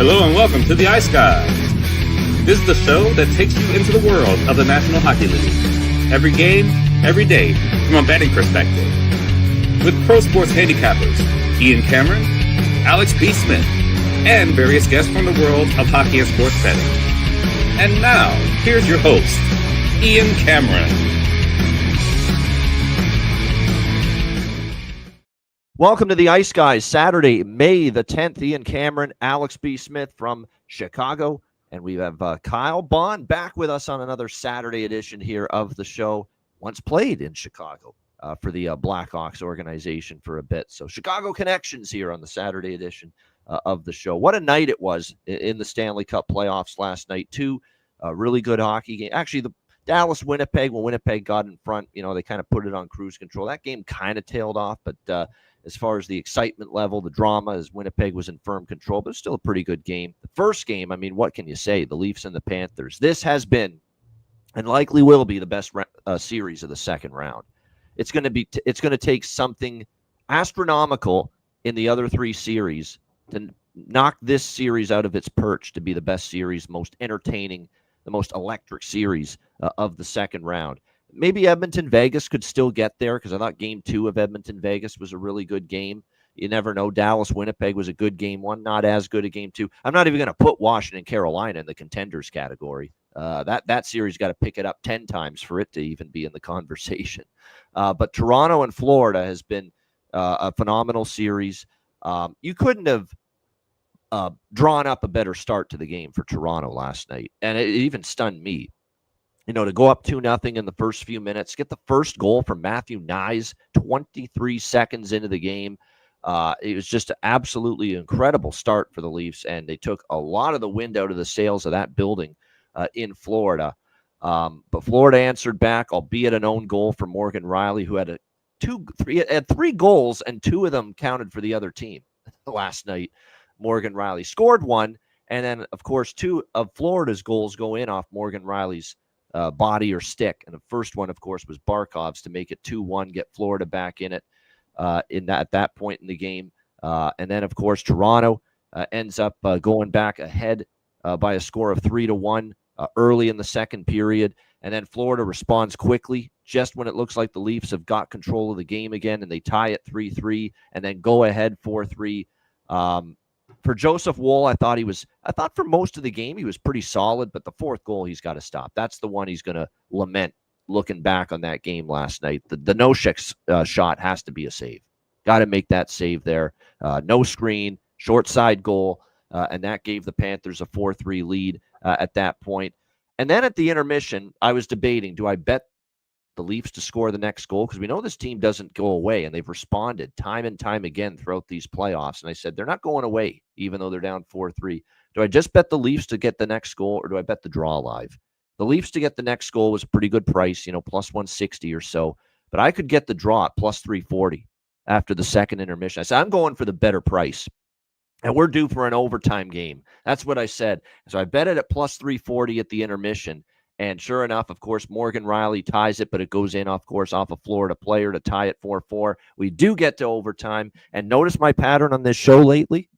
Hello and welcome to the Ice Guys. This is the show that takes you into the world of the National Hockey League. Every game, every day, from a betting perspective. With pro sports handicappers, Ian Cameron, Alex B. Smith, and various guests from the world of hockey and sports betting. And now, here's your host, Ian Cameron. Welcome to the Ice Guys, Saturday, May the 10th. Ian Cameron, Alex B. Smith from Chicago, and we have Kyle Bond back with us on another Saturday edition here of the show. Once played in Chicago for the Blackhawks organization for a bit. So Chicago connections here on the Saturday edition of the show. What a night it was in the Stanley Cup playoffs last night. Two really good hockey games. Actually, the Dallas-Winnipeg, when Winnipeg got in front, they kind of put it on cruise control. That game kind of tailed off, but as far as the excitement level, the drama, as Winnipeg was in firm control, but it's still a pretty good game. The first game, I mean, what can you say? The Leafs and the Panthers. This has been, and likely will be, the best series of the second round. It's going to take something astronomical in the other three series to knock this series out of its perch to be the best series, most entertaining, the most electric series of the second round. Maybe Edmonton-Vegas could still get there because I thought Game 2 of Edmonton-Vegas was a really good game. You never know. Dallas-Winnipeg was a good Game 1, not as good a Game 2. I'm not even going to put Washington-Carolina in the contenders category. That series got to pick it up 10 times for it to even be in the conversation. But Toronto and Florida has been a phenomenal series. You couldn't have drawn up a better start to the game for Toronto last night, and it even stunned me. To go up 2-0 in the first few minutes, get the first goal from Matthew Knies 23 seconds into the game. It was just an absolutely incredible start for the Leafs, and they took a lot of the wind out of the sails of that building in Florida. But Florida answered back, albeit an own goal from Morgan Rielly, who had three goals, and two of them counted for the other team last night. Morgan Rielly scored one, and then, of course, two of Florida's goals go in off Morgan Rielly's body or stick. And the first one, of course, was Barkov's to make it 2-1, get Florida back in it at that point in the game. And then, of course, Toronto ends up going back ahead by a score of 3-1 early in the second period. And then Florida responds quickly just when it looks like the Leafs have got control of the game again, and they tie it 3-3 and then go ahead 4-3. For Joseph Woll, I thought for most of the game he was pretty solid, but the fourth goal he's got to stop. That's the one he's going to lament looking back on that game last night. The Nosek shot has to be a save. Got to make that save there. No screen, short side goal, and that gave the Panthers a 4-3 lead at that point. And then at the intermission, I was debating, do I bet the Leafs to score the next goal? Because we know this team doesn't go away, and they've responded time and time again throughout these playoffs. And I said, they're not going away, even though they're down 4-3. Do I just bet the Leafs to get the next goal, or do I bet the draw live? The Leafs to get the next goal was a pretty good price, plus 160 or so. But I could get the draw at plus 340 after the second intermission. I said, I'm going for the better price. And we're due for an overtime game. That's what I said. So I bet it at plus 340 at the intermission. And sure enough, of course, Morgan Rielly ties it, but it goes in, of course, off a Florida player to tie it 4-4. We do get to overtime. And notice my pattern on this show lately.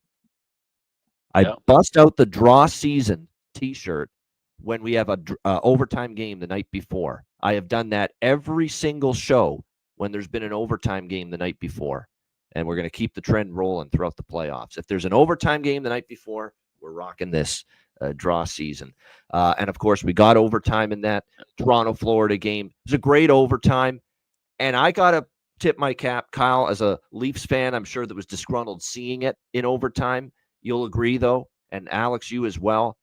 I bust out the draw season T-shirt when we have a overtime game the night before. I have done that every single show when there's been an overtime game the night before. And we're going to keep the trend rolling throughout the playoffs. If there's an overtime game the night before, we're rocking this draw season. And, of course, we got overtime in that Toronto-Florida game. It was a great overtime. And I got to tip my cap, Kyle, as a Leafs fan, I'm sure that was disgruntled seeing it in overtime. You'll agree, though, and Alex, you as well.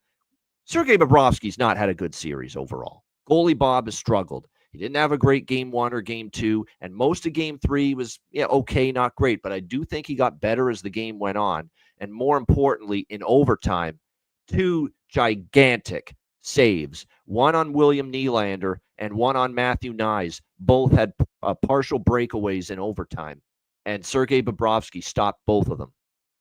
Sergei Bobrovsky's not had a good series overall. Goalie Bob has struggled. He didn't have a great Game 1 or Game 2, and most of Game 3 was okay, not great. But I do think he got better as the game went on. And more importantly, in overtime, two gigantic saves, one on William Nylander and one on Matthew Knies. Both had partial breakaways in overtime, and Sergei Bobrovsky stopped both of them.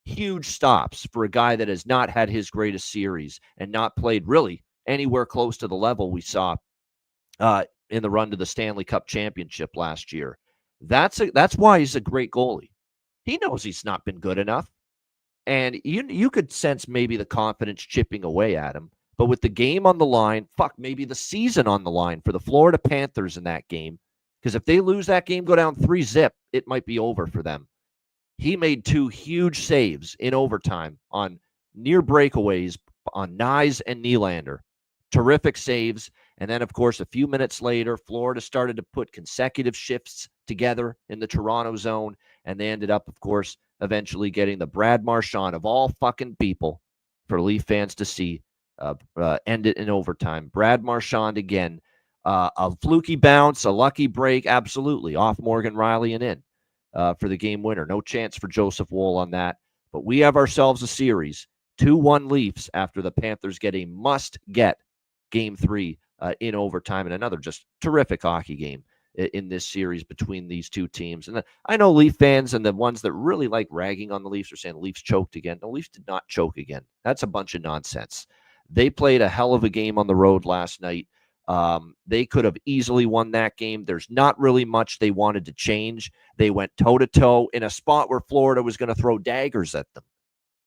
Huge stops for a guy that has not had his greatest series and not played really anywhere close to the level we saw in the run to the Stanley Cup championship last year. That's why he's a great goalie. He knows he's not been good enough. And you could sense maybe the confidence chipping away at him. But with the game on the line, maybe the season on the line for the Florida Panthers in that game, because if they lose that game, go down 3-0, it might be over for them. He made 2 huge saves in overtime on near breakaways on Nyes and Nylander. Terrific saves. And then, of course, a few minutes later, Florida started to put consecutive shifts together in the Toronto zone. And they ended up, of course, eventually getting the Brad Marchand of all fucking people for Leaf fans to see end it in overtime. Brad Marchand again. A fluky bounce, a lucky break, absolutely. Off Morgan Riley and in for the game winner. No chance for Joseph Woll on that. But we have ourselves a series. 2-1 Leafs after the Panthers get a must-get Game 3 in overtime, and another just terrific hockey game in this series between these two teams. And I know Leaf fans and the ones that really like ragging on the Leafs are saying the Leafs choked again. The Leafs did not choke again. That's a bunch of nonsense. They played a hell of a game on the road last night. They could have easily won that game. There's not really much they wanted to change. They went toe-to-toe in a spot where Florida was going to throw daggers at them,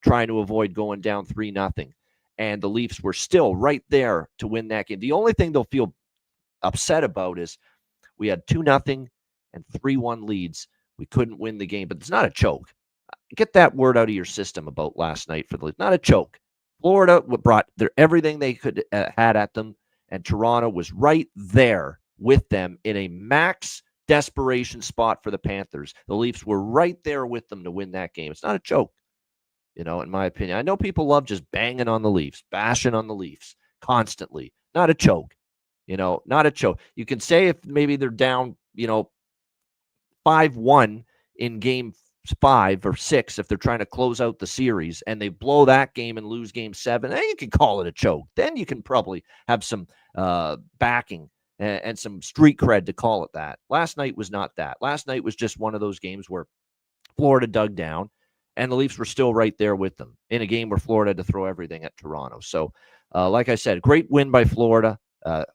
trying to avoid going down 3-0. And the Leafs were still right there to win that game. The only thing they'll feel upset about is we had 2-0 and 3-1 leads. We couldn't win the game, but it's not a choke. Get that word out of your system about last night for the Leafs. Not a choke. Florida brought everything they could had at them, and Toronto was right there with them in a max desperation spot for the Panthers. The Leafs were right there with them to win that game. It's not a choke. In my opinion. I know people love just banging on the Leafs, bashing on the Leafs constantly. Not a choke. Not a choke. You can say if maybe they're down, 5-1 in game 5 or 6, if they're trying to close out the series and they blow that game and lose game 7, then you can call it a choke. Then you can probably have some backing and some street cred to call it that. Last night was not that. Last night was just one of those games where Florida dug down, and the Leafs were still right there with them in a game where Florida had to throw everything at Toronto. So, like I said, great win by Florida.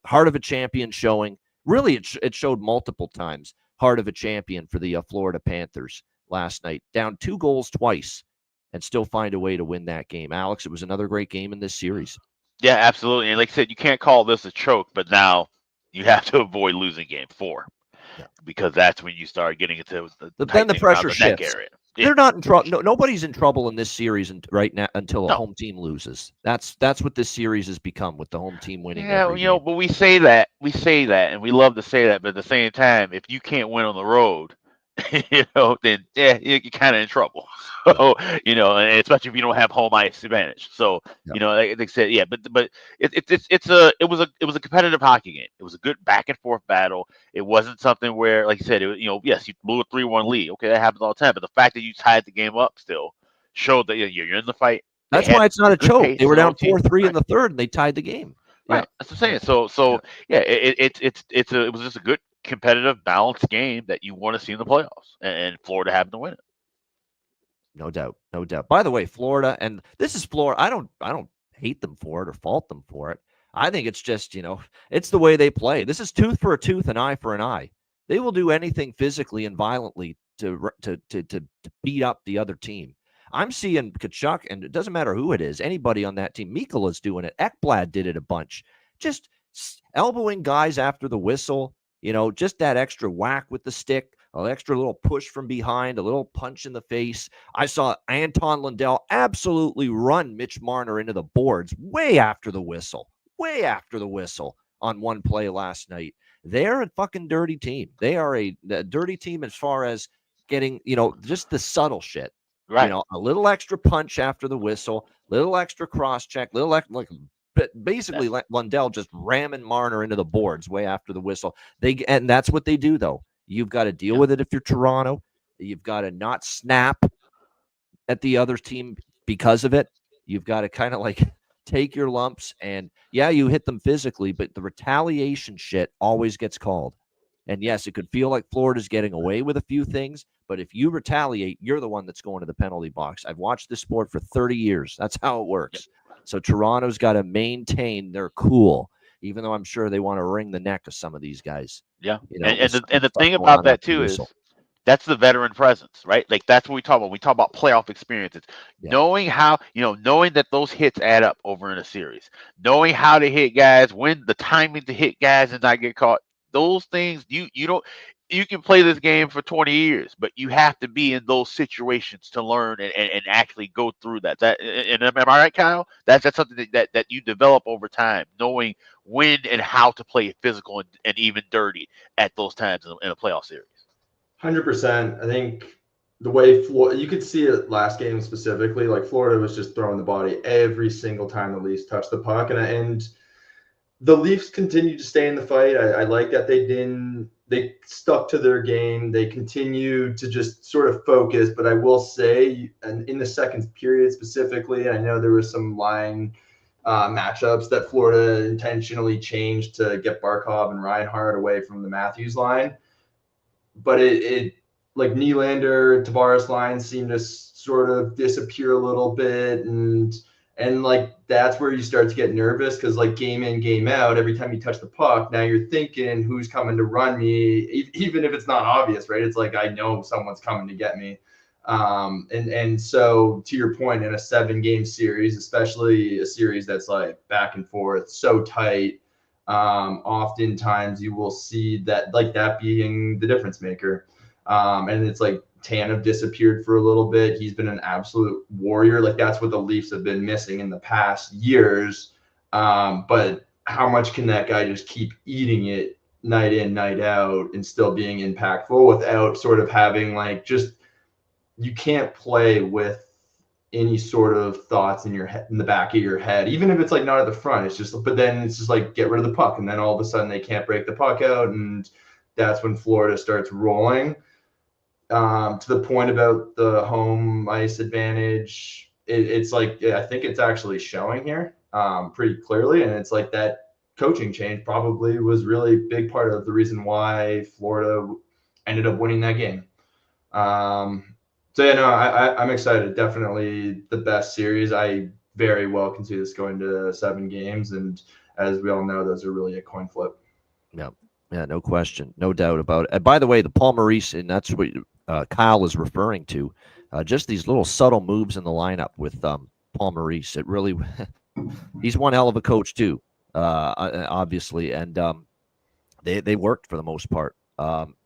Heart of a champion showing. Really, it showed multiple times heart of a champion for the Florida Panthers last night. Down 2 goals twice and still find a way to win that game. Alex, it was another great game in this series. Yeah, absolutely. And like I said, you can't call this a choke, but now you have to avoid losing game 4. Yeah. Because that's when you start getting into then the pressure shifts. Area. They're not in trouble. No, nobody's in trouble in this series right now until a home team loses. That's what this series has become, with the home team winning. Yeah, but we say that, and we love to say that, but at the same time, if you can't win on the road, then you're kind of in trouble. So, and especially if you don't have home ice advantage. So, like I said, but it was a competitive hockey game. It was a good back and forth battle. It wasn't something where, like you said, yes, you blew a 3-1 lead. Okay, that happens all the time. But the fact that you tied the game up still showed that you're in the fight. That's why it's not a choke. They were down 4-3 in the third, and they tied the game. Right, that's what I'm saying. So it was just a good, competitive, balanced game that you want to see in the playoffs, and Florida happened to win it. No doubt. By the way, Florida, and this is Florida. I don't hate them for it or fault them for it. I think it's just, it's the way they play. This is tooth for a tooth and eye for an eye. They will do anything physically and violently to beat up the other team. I'm seeing Tkachuk, and it doesn't matter who it is, anybody on that team. Mikola's doing it. Ekblad did it a bunch. Just elbowing guys after the whistle, just that extra whack with the stick, an extra little push from behind, a little punch in the face. I saw Anton Lundell absolutely run Mitch Marner into the boards way after the whistle on one play last night. They're a fucking dirty team. They are a dirty team as far as getting, just the subtle shit. Right. A little extra punch after the whistle, little extra cross check, basically Lundell just ramming Marner into the boards way after the whistle. And that's what they do, though. You've got to deal with it if you're Toronto. You've got to not snap at the other team because of it. You've got to kind of take your lumps, and you hit them physically, but the retaliation shit always gets called. And yes, it could feel like Florida's getting away with a few things, but if you retaliate, you're the one that's going to the penalty box. I've watched this sport for 30 years. That's how it works. So Toronto's got to maintain their cool, even though I'm sure they want to wring the neck of some of these guys. Yeah. And the thing about that too is That's the veteran presence, right? Like that's what we talk about. We talk about playoff experiences. Yeah. Knowing how, knowing that those hits add up over in a series. Knowing how to hit guys, when the timing to hit guys and not get caught. Those things you don't you can play this game for 20 years, but you have to be in those situations to learn and actually go through that. And am I right, Kyle? That's something that you develop over time, knowing when and how to play physical and even dirty at those times in a playoff series. 100%. I think the way you could see it last game specifically, like Florida was just throwing the body every single time the Leafs touched the puck, and the Leafs continued to stay in the fight. I like that they stuck to their game. They continued to just sort of focus. But I will say, and in the second period specifically, I know there was some line matchups that Florida intentionally changed to get Barkov and Reinhart away from the Matthews line. But it like Nylander, Tavares line seemed to sort of disappear a little bit, and like that's where you start to get nervous because like game in, game out, every time you touch the puck, now you're thinking who's coming to run me, even if it's not obvious, right? It's like I know someone's coming to get me. And so to your point, in a 7-game series, especially a series that's like back and forth, so tight, oftentimes you will see that like that being the difference maker. And it's like Tanev disappeared for a little bit. He's been an absolute warrior. Like that's what the Leafs have been missing in the past years. But how much can that guy just keep eating it night in, night out and still being impactful without sort of having like just, you can't play with any sort of thoughts in your head, in the back of your head, even if it's like not at the front. It's just, but then it's just like get rid of the puck, and then all of a sudden they can't break the puck out, and that's when Florida starts rolling. To the point about the home ice advantage, it's like I think it's actually showing here pretty clearly, and it's like that coaching change probably was really a big part of the reason why Florida ended up winning that game. So yeah, no, I'm excited. Definitely the best series. I very well can see this going to 7 games, and as we all know, those are really a coin flip. Yeah, no question, no doubt about it. And by the way, the Paul Maurice, and that's what Kyle is referring to, just these little subtle moves in the lineup with Paul Maurice. It really, he's one hell of a coach too, obviously, and they worked for the most part.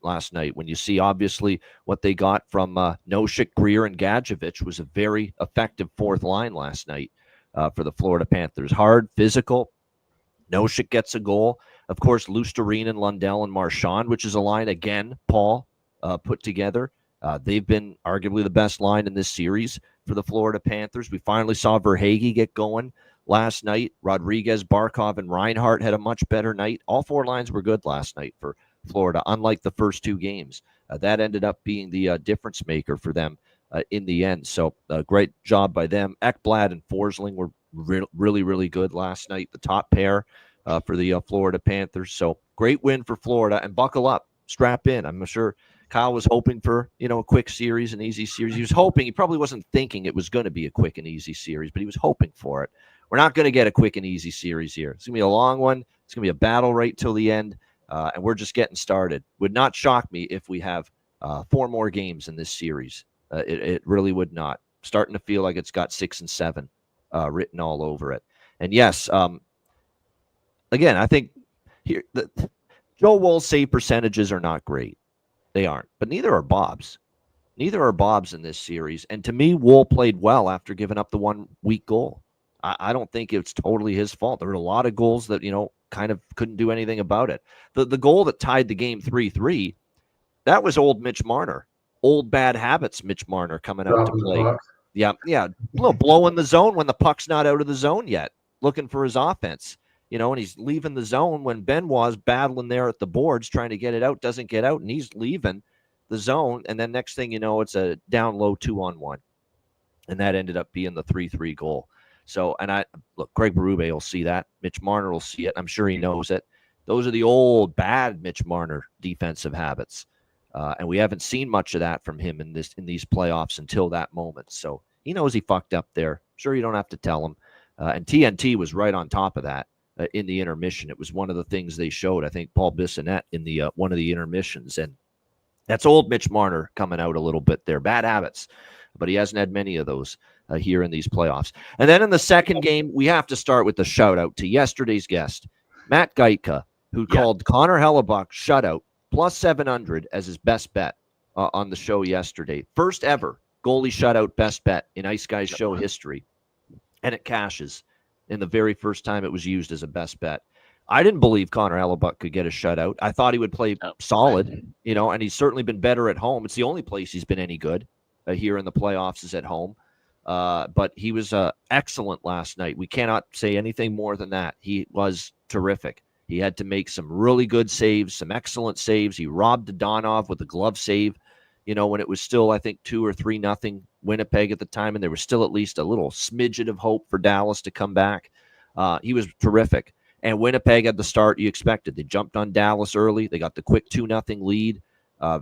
Last night, when you see obviously what they got from Nosek, Greer, and Gadjevich was a very effective fourth line last night for the Florida Panthers. Hard, physical. Nosek gets a goal. Of course, Lusterine, Lundell, and Marchand, which is a line, again, Paul put together. They've been arguably the best line in this series for the Florida Panthers. We finally saw Verhaeghe get going last night. Rodriguez, Barkov, and Reinhart had a much better night. All 4 lines were good last night for Florida, unlike the first 2 games. That ended up being the difference maker for them in the end. So great job by them. Ekblad and Forsling were really, really good last night, the top pair for the Florida Panthers. So great win for Florida, and buckle up, strap in. I'm sure Kyle was hoping for, a quick series, an easy series. He was hoping, he probably wasn't thinking it was going to be a quick and easy series, but he was hoping for it. We're not going to get a quick and easy series here. It's going to be a long one. It's going to be a battle right till the end. And we're just getting started. Would not shock me if we have 4 more games in this series. It really would not. Starting to feel like it's got 6 and 7 written all over it. And yes, again, I think here Joe Wool's save percentages are not great. They aren't, but neither are Bob's. Neither are Bob's in this series. And to me, Wool played well after giving up the 1 weak goal. I don't think it's totally his fault. There were a lot of goals that, kind of couldn't do anything about it. The goal that tied the game 3-3, that was old Mitch Marner. Old bad habits Mitch Marner coming out to play. Yeah. A little blow in the zone when the puck's not out of the zone yet, looking for his offense. And he's leaving the zone when Benoit's battling there at the boards, trying to get it out, doesn't get out, and he's leaving the zone. And then next thing you know, it's a down low 2-on-1. And that ended up being the 3-3 goal. So, and look, Craig Berube will see that. Mitch Marner will see it. I'm sure he knows it. Those are the old bad Mitch Marner defensive habits. And we haven't seen much of that from him in these playoffs until that moment. So he knows he fucked up there. Sure, you don't have to tell him. And TNT was right on top of that in the intermission. It was one of the things they showed, I think, Paul Bissonnette in the one of the intermissions. And That's old Mitch Marner coming out a little bit there. Bad habits, but he hasn't had many of those here in these playoffs. And then in the second game, we have to start with the shout out to yesterday's guest, Matt Geitka, who called Connor Hellebuck shutout plus 700 as his best bet on the show yesterday. First ever goalie shutout best bet in Ice Guys show history. And it cashes in the very first time it was used as a best bet. I didn't believe Connor Hellebuck could get a shutout. I thought he would play solid, and he's certainly been better at home. It's the only place he's been any good here in the playoffs is at home. But he was excellent last night. We cannot say anything more than that. He was terrific. He had to make some really good saves, some excellent saves. He robbed Dadonov with a glove save, when it was still, I think, 2 or 3-0 Winnipeg at the time, and there was still at least a little smidget of hope for Dallas to come back. He was terrific. And Winnipeg had the start you expected. They jumped on Dallas early. They got the quick 2-0 lead,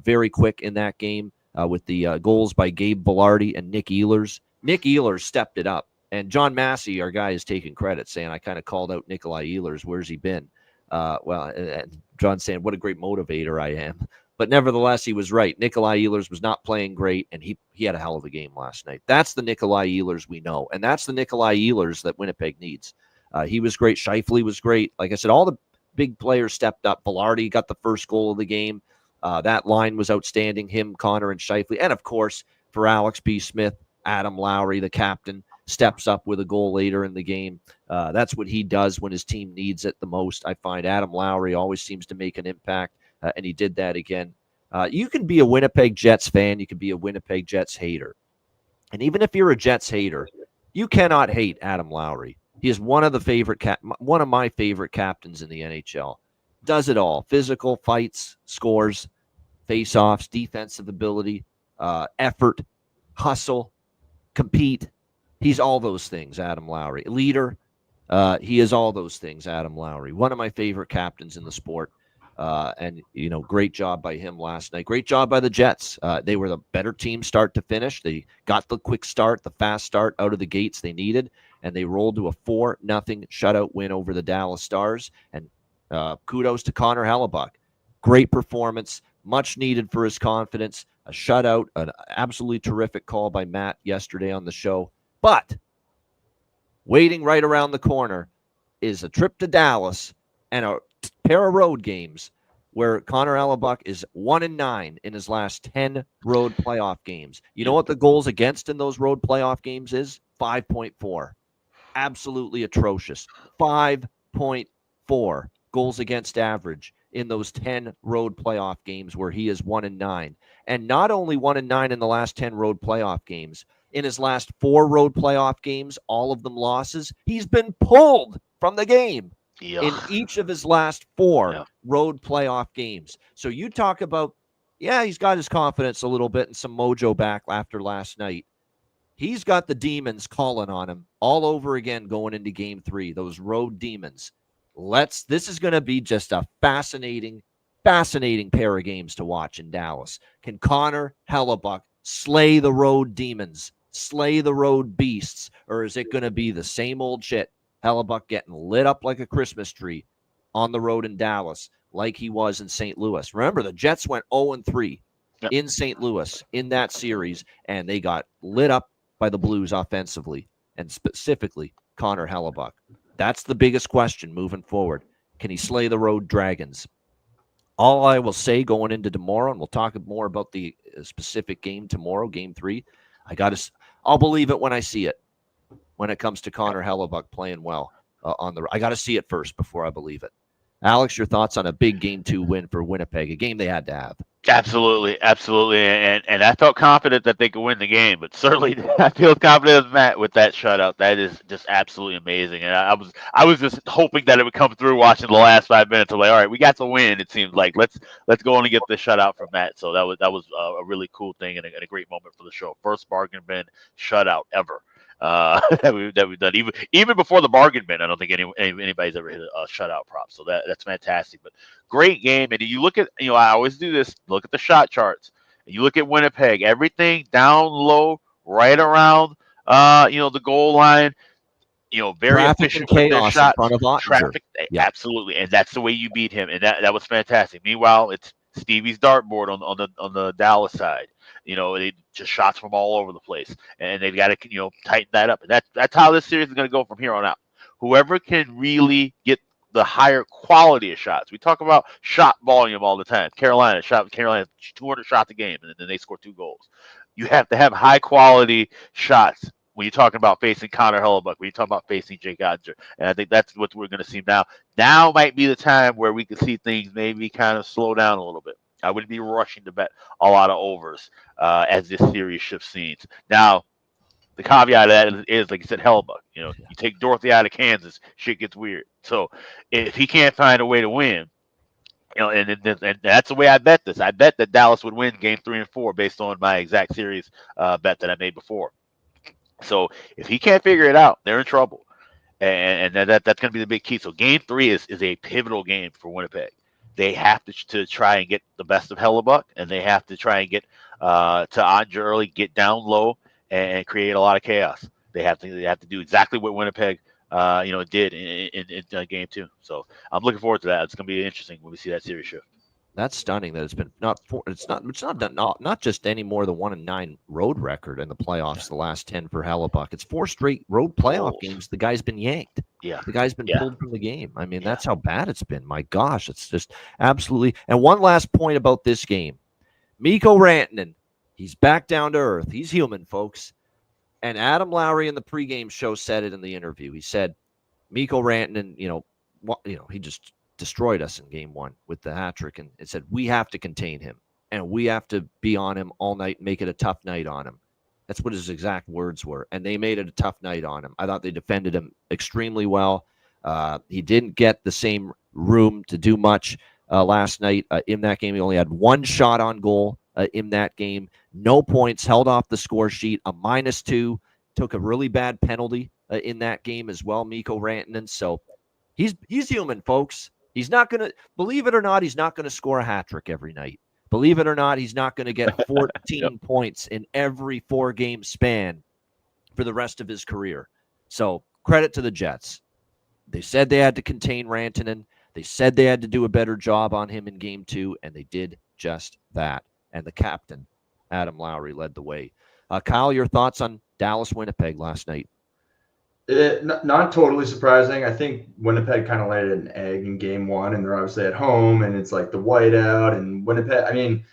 very quick in that game with the goals by Gabe Velarde and Nick Ehlers. Nick Ehlers stepped it up. And John Massey, our guy, is taking credit, saying, I kind of called out Nikolai Ehlers. Where's he been? And John's saying, what a great motivator I am. But nevertheless, he was right. Nikolai Ehlers was not playing great, and he had a hell of a game last night. That's the Nikolai Ehlers we know, and that's the Nikolai Ehlers that Winnipeg needs. He was great. Scheifele was great. Like I said, all the big players stepped up. Velarde got the first goal of the game. That line was outstanding, him, Connor, and Scheifele. And, of course, for Alex B. Smith, Adam Lowry, the captain, steps up with a goal later in the game. That's what he does when his team needs it the most. I find Adam Lowry always seems to make an impact, and he did that again. You can be a Winnipeg Jets fan. You can be a Winnipeg Jets hater. And even if you're a Jets hater, you cannot hate Adam Lowry. He is one of my favorite captains in the NHL. Does it all. Physical, fights, scores, face-offs, defensive ability, effort, hustle, compete. He's all those things, Adam Lowry. Leader, he is all those things, Adam Lowry. One of my favorite captains in the sport. And great job by him last night. Great job by the Jets. They were the better team start to finish. They got the quick start, the fast start out of the gates they needed, and they rolled to a 4-0 shutout win over the Dallas Stars. And kudos to Connor Hellebuck. Great performance, much needed for his confidence. A shutout, an absolutely terrific call by Matt yesterday on the show. But waiting right around the corner is a trip to Dallas and a pair of road games where Connor Hellebuck is 1-9 in his last 10 road playoff games. You know what the goals against in those road playoff games is? 5.4. Absolutely atrocious. 5.4 goals against average in those 10 road playoff games where he is 1-9. And not only 1-9 in the last 10 road playoff games, in his last 4 road playoff games, all of them losses, he's been pulled from the game. In each of his last 4 road playoff games. So you talk about, he's got his confidence a little bit and some mojo back after last night. He's got the demons calling on him all over again going into game 3, those road demons. This is going to be just a fascinating pair of games to watch in Dallas. Can Connor Hellebuck slay the road demons, slay the road beasts, or is it going to be the same old shit? Hellebuck getting lit up like a Christmas tree on the road in Dallas like he was in St. Louis. Remember, the Jets went 0-3 in St. Louis in that series, and they got lit up by the Blues offensively, and specifically Connor Hellebuck. That's the biggest question moving forward. Can he slay the road dragons? All I will say going into tomorrow, and we'll talk more about the specific game tomorrow, game 3, I'll believe it when I see it. When it comes to Connor Hellebuck playing well I got to see it first before I believe it. Alex, your thoughts on a big game 2 win for Winnipeg, a game they had to have? Absolutely. And I felt confident that they could win the game, but certainly I feel confident as Matt with that shutout. That is just absolutely amazing. And I was just hoping that it would come through watching the last 5 minutes. I'm like, all right, we got the win. It seems like let's go on and get this shutout from Matt. So that was a really cool thing and a great moment for the show. First bargain bin shutout ever. That we've done even before the bargain bin. I don't think anybody's ever hit a shutout prop, so that's fantastic. But great game, and you look at I always do this. Look at the shot charts. And you look at Winnipeg, everything down low, right around the goal line. Very traffic efficient and with their chaos shot. In front of Traffic, absolutely, and that's the way you beat him, and that was fantastic. Meanwhile, it's Stevie's dartboard on the Dallas side. They just shots from all over the place, and they've got to tighten that up. And that's how this series is going to go from here on out. Whoever can really get the higher quality of shots. We talk about shot volume all the time. Carolina 200 shots a game, and then they score 2 goals. You have to have high quality shots when you're talking about facing Connor Hellebuck, when you're talking about facing Jake Oettinger. And I think that's what we're going to see now. Now might be the time where we can see things maybe kind of slow down a little bit. I wouldn't be rushing to bet a lot of overs as this series shifts scenes. Now, the caveat of that is, like you said, Hellebuck. You take Dorothy out of Kansas, shit gets weird. So if he can't find a way to win, and that's the way I bet this. I bet that Dallas would win game 3 and 4 based on my exact series bet that I made before. So if he can't figure it out, they're in trouble, and that's going to be the big key. So game 3 is a pivotal game for Winnipeg. They have to try and get the best of Hellebuck, and they have to try and get to Oettinger early, get down low, and create a lot of chaos. They have to do exactly what Winnipeg did in game 2. So I'm looking forward to that. It's going to be interesting when we see that series shift. That's stunning that it's been not just any more than 1-9 road record in the playoffs the last 10 for Hellebuck. It's 4 straight road playoff games. The guy's been yanked. Yeah. The guy's been pulled from the game. I mean, that's how bad it's been. My gosh, it's just absolutely. And one last point about this game. Mikko Rantanen, he's back down to earth. He's human, folks. And Adam Lowry in the pregame show said it in the interview. He said, Mikko Rantanen, he just destroyed us in game 1 with the hat trick, and it said we have to contain him and we have to be on him all night, make it a tough night on him. That's what his exact words were, and they made it a tough night on him. I thought they defended him extremely well. He didn't get the same room to do much last night in that game. He only had 1 shot on goal in that game. No points, held off the score sheet, a -2, took a really bad penalty in that game as well, Mikko Rantanen. So he's human, folks. He's not going to, believe it or not, he's not going to score a hat trick every night. Believe it or not, he's not going to get 14 points in every 4-game span for the rest of his career. So credit to the Jets. They said they had to contain Rantanen. They said they had to do a better job on him in game 2, and they did just that. And the captain, Adam Lowry, led the way. Kyle, your thoughts on Dallas-Winnipeg last night? Not totally surprising. I think Winnipeg kind of laid an egg in game 1, and they're obviously at home, and it's like the whiteout and Winnipeg. I mean,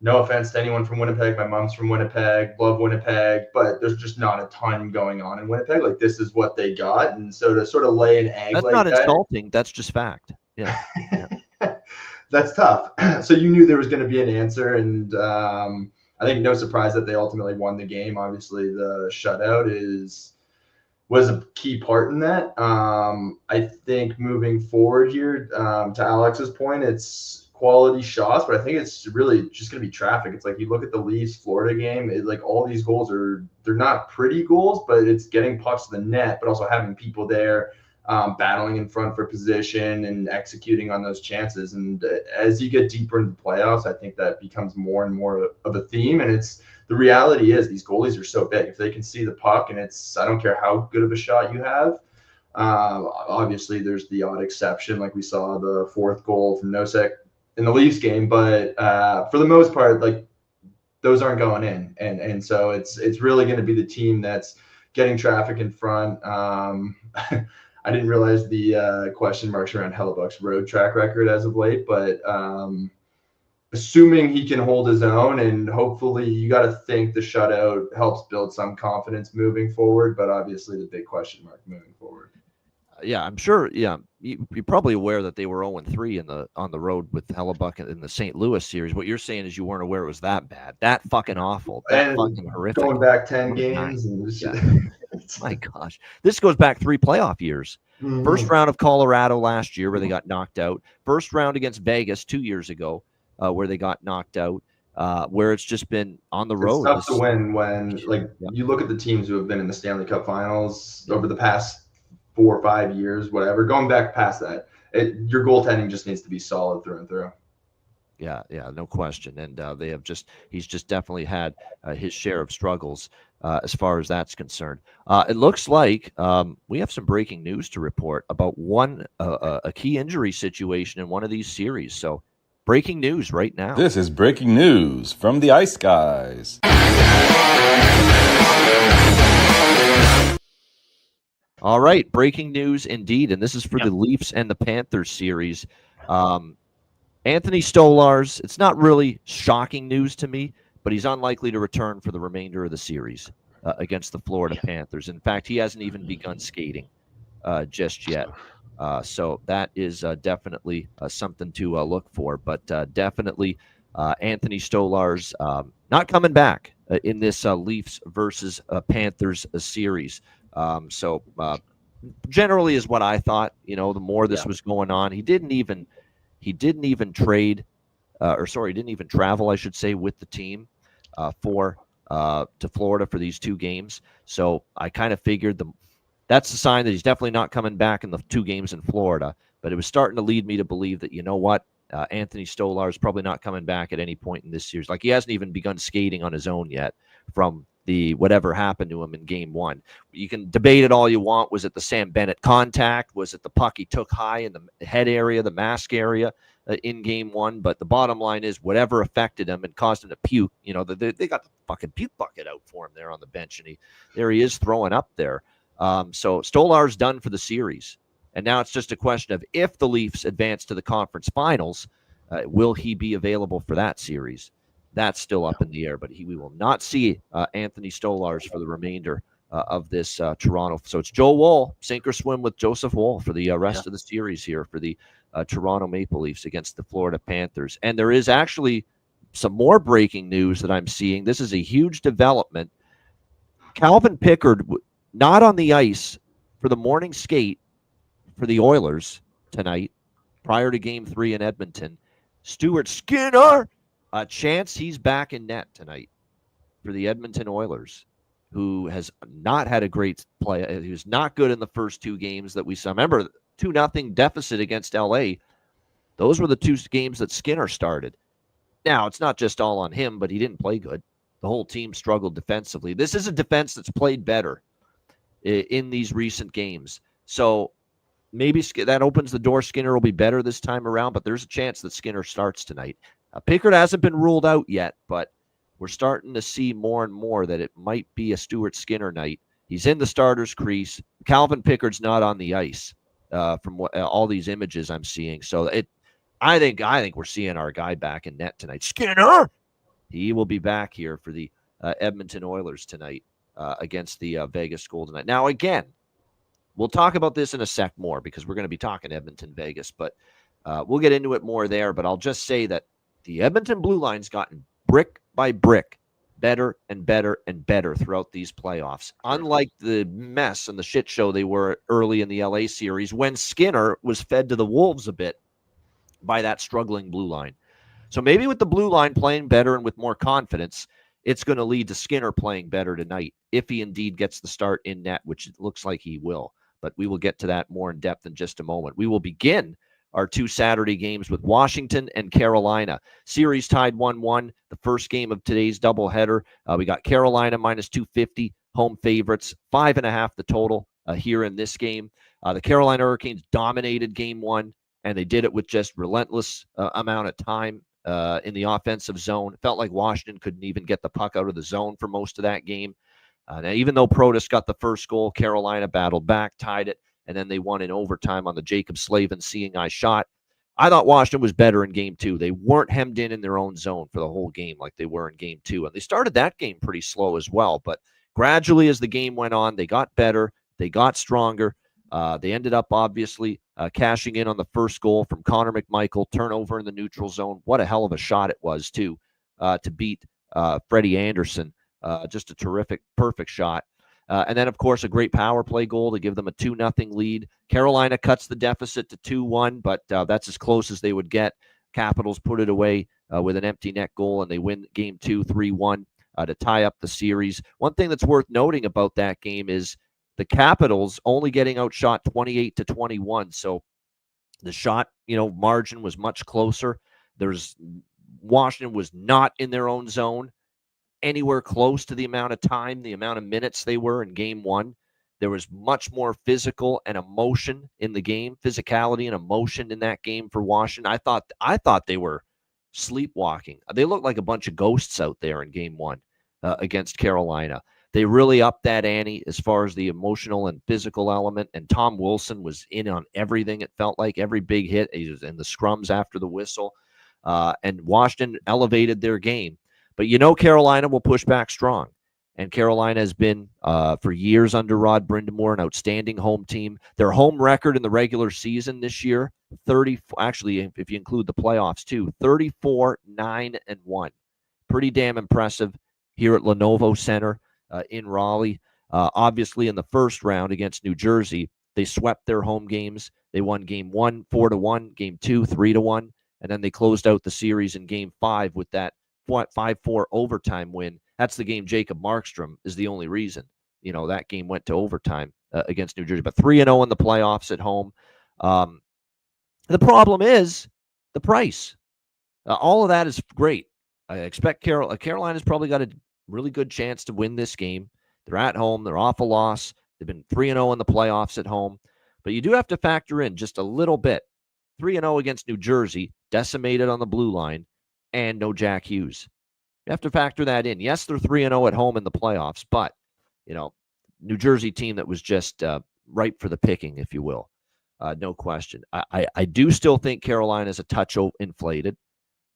no offense to anyone from Winnipeg. My mom's from Winnipeg, love Winnipeg, but there's just not a ton going on in Winnipeg. Like, this is what they got. And so to sort of lay an egg that's like not that, insulting. That's just fact. Yeah. That's tough. So you knew there was going to be an answer, and I think no surprise that they ultimately won the game. Obviously, the shutout was a key part in that. I think moving forward here, to Alex's point, it's quality shots, but I think it's really just going to be traffic. It's like you look at the Leafs Florida game, like all these goals they're not pretty goals, but it's getting pucks to the net, but also having people there battling in front for position and executing on those chances. And as you get deeper into the playoffs, I think that becomes more and more of a theme. And the reality is these goalies are so big. If they can see the puck, and I don't care how good of a shot you have. Obviously, there's the odd exception, like we saw the 4th goal from Nosek in the Leafs game, but for the most part, like, those aren't going in, and so it's really going to be the team that's getting traffic in front. I didn't realize the question marks around Hellebuck's road track record as of late, but assuming he can hold his own, and hopefully you got to think the shutout helps build some confidence moving forward, but obviously the big question mark moving forward. Yeah, I'm sure. Yeah, you're probably aware that they were 0-3 on the road with Hellebuck in the St. Louis series. What you're saying is you weren't aware it was that bad, that fucking awful, that fucking horrific. Going back 10 games. My gosh, this goes back 3 playoff years. Mm-hmm. First round of Colorado last year, where they got knocked out. First round against Vegas 2 years ago, where they got knocked out. Where it's just been on the road. It's tough to win when, you look at the teams who have been in the Stanley Cup Finals over the past 4 or 5 years, whatever. Going back past that, your goaltending just needs to be solid through and through. Yeah, no question. And he's just definitely had his share of struggles as far as that's concerned. It looks like we have some breaking news to report about a key injury situation in one of these series. So breaking news right now. This is breaking news from the Ice Guys. All right, breaking news indeed, and this is for the Leafs and the Panthers series. Anthony Stolarz, it's not really shocking news to me, but he's unlikely to return for the remainder of the series against the Florida Panthers. In fact, he hasn't even begun skating just yet. So that is definitely something to look for. But definitely Anthony Stolarz not coming back in this Leafs versus Panthers series. So generally is what I thought. The more this was going on, he didn't even trade, he didn't even travel, I should say, with the team to Florida for these 2 games. So I kind of figured that's a sign that he's definitely not coming back in the 2 games in Florida. But it was starting to lead me to believe that, Anthony Stolarz is probably not coming back at any point in this series. Like, he hasn't even begun skating on his own yet from the whatever happened to him in game 1. You can debate it all you want. Was it the Sam Bennett contact? Was it the puck he took high in the head area, the mask area in game 1? But the bottom line is, whatever affected him and caused him to puke, they got the fucking puke bucket out for him there on the bench, and there he is throwing up there. So Stolarz done for the series. And now it's just a question of, if the Leafs advance to the conference finals, will he be available for that series? That's still up in the air, but we will not see Anthony Stolarz for the remainder of this Toronto. So it's Joe Woll, sink or swim with Joseph Woll for the rest of the series here for the Toronto Maple Leafs against the Florida Panthers. And there is actually some more breaking news that I'm seeing. This is a huge development. Calvin Pickard not on the ice for the morning skate for the Oilers tonight prior to Game 3 in Edmonton. Stuart Skinner, a chance he's back in net tonight for the Edmonton Oilers, who has not had a great play. He was not good in the first 2 games that we saw. Remember, 2-0 deficit against LA. Those were the 2 games that Skinner started. Now, it's not just all on him, but he didn't play good. The whole team struggled defensively. This is a defense that's played better in these recent games. So maybe that opens the door. Skinner will be better this time around, but there's a chance that Skinner starts tonight. Pickard hasn't been ruled out yet, but we're starting to see more and more that it might be a Stuart Skinner night. He's in the starter's crease. Calvin Pickard's not on the ice from all these images I'm seeing. So I think we're seeing our guy back in net tonight. Skinner, he will be back here for the Edmonton Oilers tonight against the Vegas Golden Knights. Now, again, we'll talk about this in a sec more because we're going to be talking Edmonton, Vegas, but we'll get into it more there. But I'll just say that the Edmonton Blue Line's gotten brick by brick better and better and better throughout these playoffs. Unlike the mess and the shit show they were early in the LA series when Skinner was fed to the Wolves a bit by that struggling Blue Line. So maybe with the Blue Line playing better and with more confidence, it's going to lead to Skinner playing better tonight if he indeed gets the start in net, which it looks like he will. But we will get to that more in depth in just a moment. We will begin our 2 Saturday games with Washington and Carolina. Series tied 1-1. The first game of today's doubleheader. We got Carolina minus 250, home favorites, 5.5 the total here in this game. The Carolina Hurricanes dominated game 1, and they did it with just relentless amount of time in the offensive zone. It felt like Washington couldn't even get the puck out of the zone for most of that game. Now, even though Protas got the first goal, Carolina battled back, tied it, and then they won in overtime on the Jacob Slavin seeing eye shot. I thought Washington was better in game 2. They weren't hemmed in their own zone for the whole game like they were in game 2. And they started that game pretty slow as well. But gradually as the game went on, they got better. They got stronger. They ended up obviously cashing in on the first goal from Connor McMichael, turnover in the neutral zone. What a hell of a shot it was, too, to beat Freddie Anderson. Just a terrific, perfect shot. And then, of course, a great power play goal to give them a 2-0 lead. Carolina cuts the deficit to 2-1, but that's as close as they would get. Capitals put it away with an empty net goal, and they win game 2, 3-1 to tie up the series. One thing that's worth noting about that game is the Capitals only getting outshot 28-21. So the shot, margin was much closer. Washington was not in their own zone anywhere close to the amount of time, the amount of minutes they were in game 1. There was much more physical and emotion in the game, physicality and emotion in that game for Washington. I thought they were sleepwalking. They looked like a bunch of ghosts out there in game one against Carolina. They really upped that ante as far as the emotional and physical element, and Tom Wilson was in on everything. It felt like every big hit. He was in the scrums after the whistle, and Washington elevated their game. But Carolina will push back strong, and Carolina has been for years under Rod Brindamore an outstanding home team. Their home record in the regular season this year, 30. Actually, if you include the playoffs too, 34-9-1. Pretty damn impressive here at Lenovo Center. In Raleigh. Obviously, in the first round against New Jersey, they swept their home games. They won game 1, 4-1, game 2, 3-1, and then they closed out the series in game 5 with that 5-4 overtime win. That's the game Jacob Markstrom is the only reason. That game went to overtime against New Jersey. But 3-0 in the playoffs at home. The problem is the price. All of that is great. I expect Carolina's probably got a really good chance to win this game. They're at home. They're off a loss. They've been 3-0 in the playoffs at home. But you do have to factor in just a little bit. 3-0 against New Jersey, decimated on the blue line, and no Jack Hughes. You have to factor that in. Yes, they're 3-0 at home in the playoffs, but, New Jersey team that was just ripe for the picking, if you will. No question. I do still think Carolina is a touch inflated.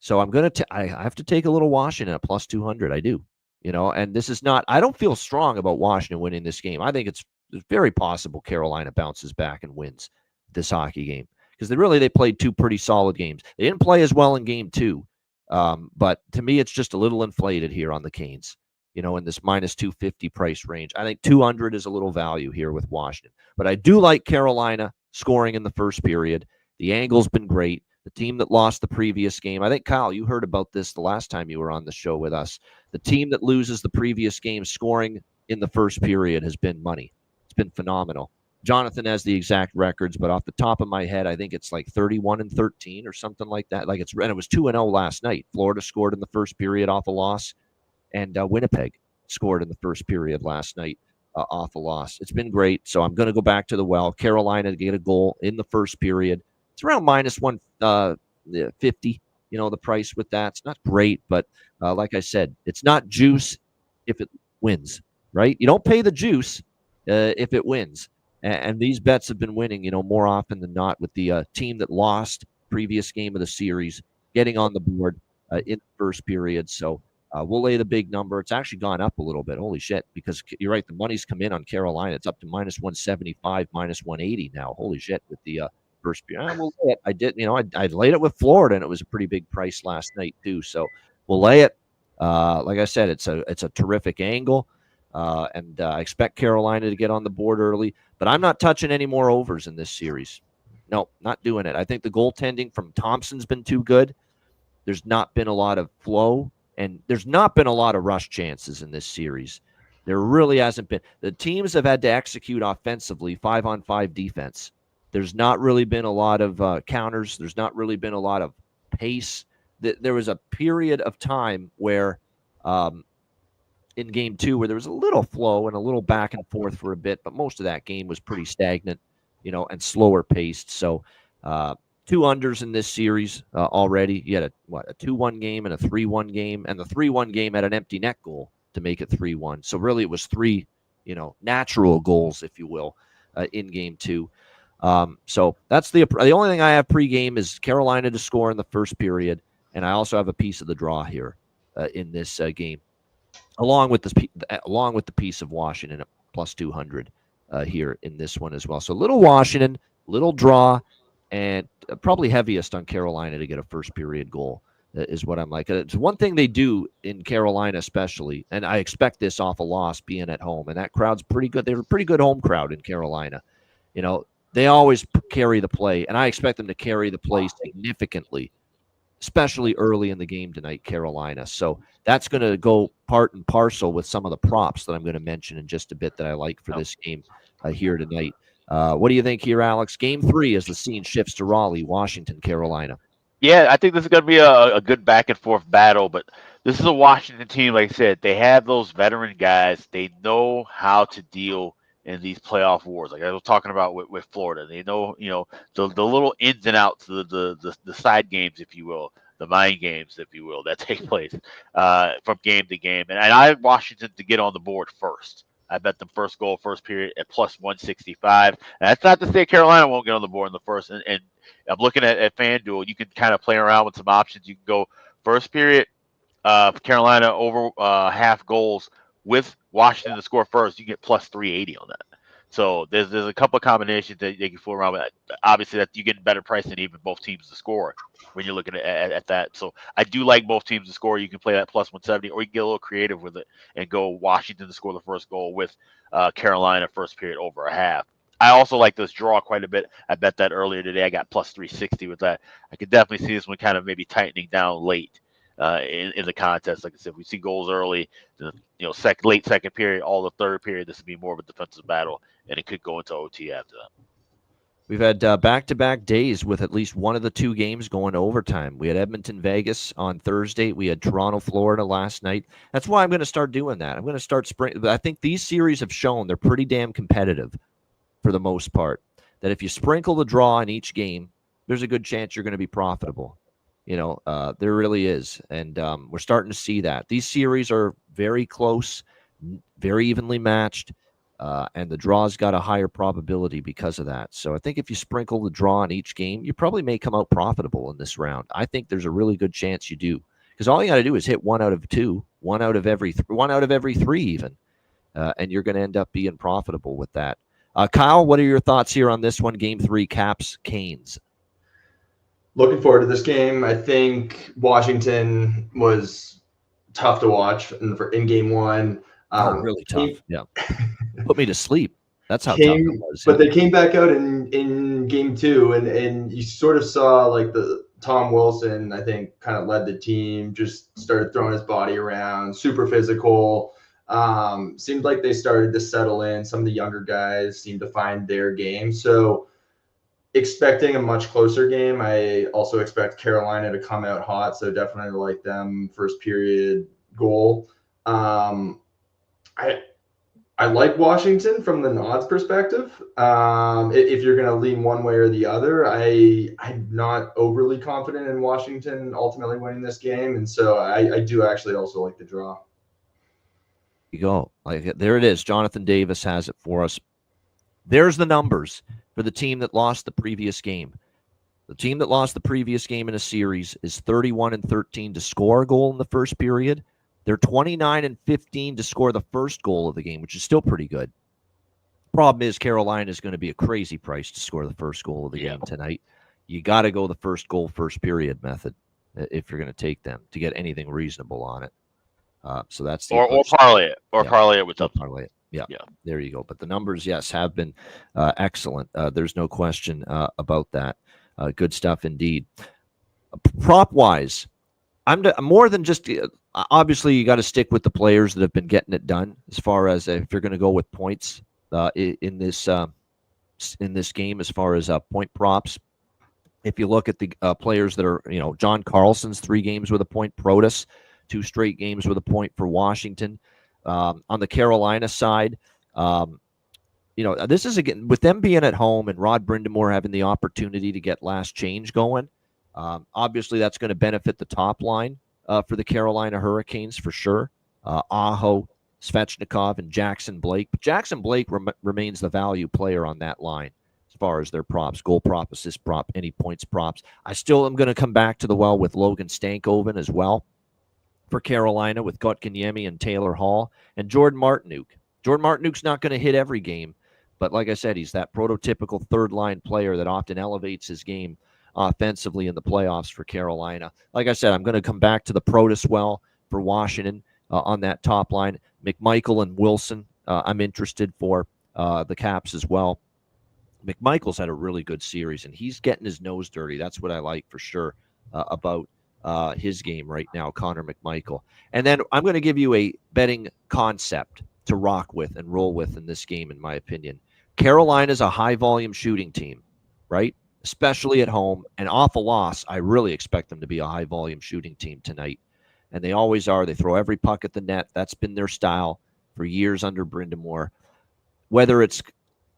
So I'm going to I have to take a little Washington at plus 200. I do. And this is not, I don't feel strong about Washington winning this game. I think it's very possible Carolina bounces back and wins this hockey game because they played two pretty solid games. They didn't play as well in game 2, but to me, it's just a little inflated here on the Canes, in this minus 250 price range. I think 200 is a little value here with Washington, but I do like Carolina scoring in the first period. The angle's been great. The team that lost the previous game, I think, Kyle, you heard about this the last time you were on the show with us. The team that loses the previous game scoring in the first period has been money. It's been phenomenal. Jonathan has the exact records, but off the top of my head, I think it's like 31-13 or something like that. And it was 2-0 last night. Florida scored in the first period off a loss, and Winnipeg scored in the first period last night off a loss. It's been great. So I'm going to go back to the well. Carolina to get a goal in the first period. It's around minus 150, the price with that. It's not great, but like I said, it's not juice if it wins, right? You don't pay the juice if it wins. And these bets have been winning, more often than not with the team that lost previous game of the series getting on the board in the first period. So we'll lay the big number. It's actually gone up a little bit. Holy shit, because you're right, the money's come in on Carolina. It's up to minus 175, minus 180 now. Holy shit, with the first period. We'll lay it. I did, I laid it with Florida, and it was a pretty big price last night too. So we'll lay it. Like I said, it's a terrific angle, and I expect Carolina to get on the board early. But I'm not touching any more overs in this series. No, not doing it. I think the goaltending from Thompson's been too good. There's not been a lot of flow, and there's not been a lot of rush chances in this series. There really hasn't been. The teams have had to execute offensively 5-on-5 defense. There's not really been a lot of counters. There's not really been a lot of pace. There was a period of time where in game 2 where there was a little flow and a little back and forth for a bit, but most of that game was pretty stagnant, and slower paced. So 2 unders in this series already. You had a 2-1 game and a 3-1 game, and the 3-1 game had an empty net goal to make it 3-1. So really it was 3, natural goals, if you will, in game 2. So that's the only thing I have pregame is Carolina to score in the first period, and I also have a piece of the draw here in this game, along with the piece of Washington at plus 200 here in this one as well. So little Washington, little draw, and probably heaviest on Carolina to get a first period goal is what I'm like. It's one thing they do in Carolina, especially, and I expect this off a loss being at home, and that crowd's pretty good. They're a pretty good home crowd in Carolina. They always carry the play, and I expect them to carry the play significantly, especially early in the game tonight, Carolina. So that's going to go part and parcel with some of the props that I'm going to mention in just a bit that I like for this game here tonight. What do you think here, Alex? Game 3 as the scene shifts to Raleigh, Washington, Carolina. Yeah, I think this is going to be a good back and forth battle, but this is a Washington team, like I said, they have those veteran guys. They know how to deal in these playoff wars, like I was talking about with Florida. They know, the little ins and outs, the side games, if you will, mind games, if you will, that take place from game to game. And I have Washington to get on the board first. I bet them first goal, first period at plus 165. And that's not to say Carolina won't get on the board in the first. And I'm looking at FanDuel. You can kind of play around with some options. You can go first period, Carolina over half goals with Washington to score first. You get plus 380 on that. So there's a couple of combinations that they can fool around with. Obviously, that you get better price than even both teams to score when you're looking at that. So I do like both teams to score. You can play that plus 170, or you can get a little creative with it and go Washington to score the first goal with Carolina first period over a half. I also like this draw quite a bit. I bet that earlier today. I got plus 360 with that. I could definitely see this one kind of maybe tightening down late in the contest. Like I said, we see goals early, late second period, all the third period. This would be more of a defensive battle, and it could go into OT after that. We've had back-to-back days with at least one of the two games going to overtime. We had Edmonton, Vegas on Thursday. We had Toronto, Florida last night. That's why I'm going to start doing that. I'm going to start I think these series have shown they're pretty damn competitive for the most part, that if you sprinkle the draw in each game, there's a good chance you're going to be profitable. There really is. And we're starting to see that. These series are very close, very evenly matched. And the draw's got a higher probability because of that. So I think if you sprinkle the draw in each game, you probably may come out profitable in this round. I think there's a really good chance you do, because all you got to do is hit 1 out of 2, 1 out of every 3 even, and you're going to end up being profitable with that. Kyle, what are your thoughts here on this one? Game 3, Caps, Canes. Looking forward to this game. I think Washington was tough to watch in game 1. Really tough. Yeah. Put me to sleep. That's how tough it was. But they came back out in game 2, and you sort of saw like the Tom Wilson, I think, kind of led the team, just started throwing his body around, super physical. Seemed like they started to settle in. Some of the younger guys seemed to find their game. So expecting a much closer game. I also expect Carolina to come out hot. So definitely like them first period goal. I like Washington from the odds perspective. If you're going to lean one way or the other, I'm not overly confident in Washington ultimately winning this game. And so I do actually also like the draw. You go. There it is. Jonathan Davis has it for us. There's the numbers for the team that lost the previous game. The team that lost the previous game in a series is 31-13 to score a goal in the first period. They're 29-15 to score the first goal of the game, which is still pretty good. Problem is Carolina is going to be a crazy price to score the first goal of the game tonight. You got to go the first goal, first period method if you're going to take them to get anything reasonable on it. So that's the or parlay it, parlay it with something. Parlay it. Yeah, there you go. But the numbers, yes, have been excellent. There's no question about that. Good stuff indeed. Prop-wise, I'm more than just obviously you got to stick with the players that have been getting it done. As far as if you're going to go with points in this game, as far as point props, if you look at the players that are, John Carlson's 3 games with a point, Protas 2 straight games with a point for Washington. On the Carolina side, this is again with them being at home and Rod Brind'Amour having the opportunity to get last change going. Obviously, that's going to benefit the top line for the Carolina Hurricanes for sure. Aho, Svechnikov, and Jackson Blake. But Jackson Blake remains the value player on that line as far as their props, goal prop, assist prop, any points props. I still am going to come back to the well with Logan Stankoven as well for Carolina with Kotkaniemi and Taylor Hall and Jordan Martinook. Jordan Martinook's not going to hit every game, but like I said, he's that prototypical third-line player that often elevates his game offensively in the playoffs for Carolina. Like I said, I'm going to come back to the Protas well for Washington on that top line. McMichael and Wilson, I'm interested for the Caps as well. McMichael's had a really good series, and he's getting his nose dirty. That's what I like for sure about his game right now, Connor McMichael. And then I'm going to give you a betting concept to rock with and roll with in this game, in my opinion. Carolina's a high-volume shooting team, right? Especially at home. And off a loss, I really expect them to be a high-volume shooting team tonight. And they always are. They throw every puck at the net. That's been their style for years under Brind'Amour. Whether it's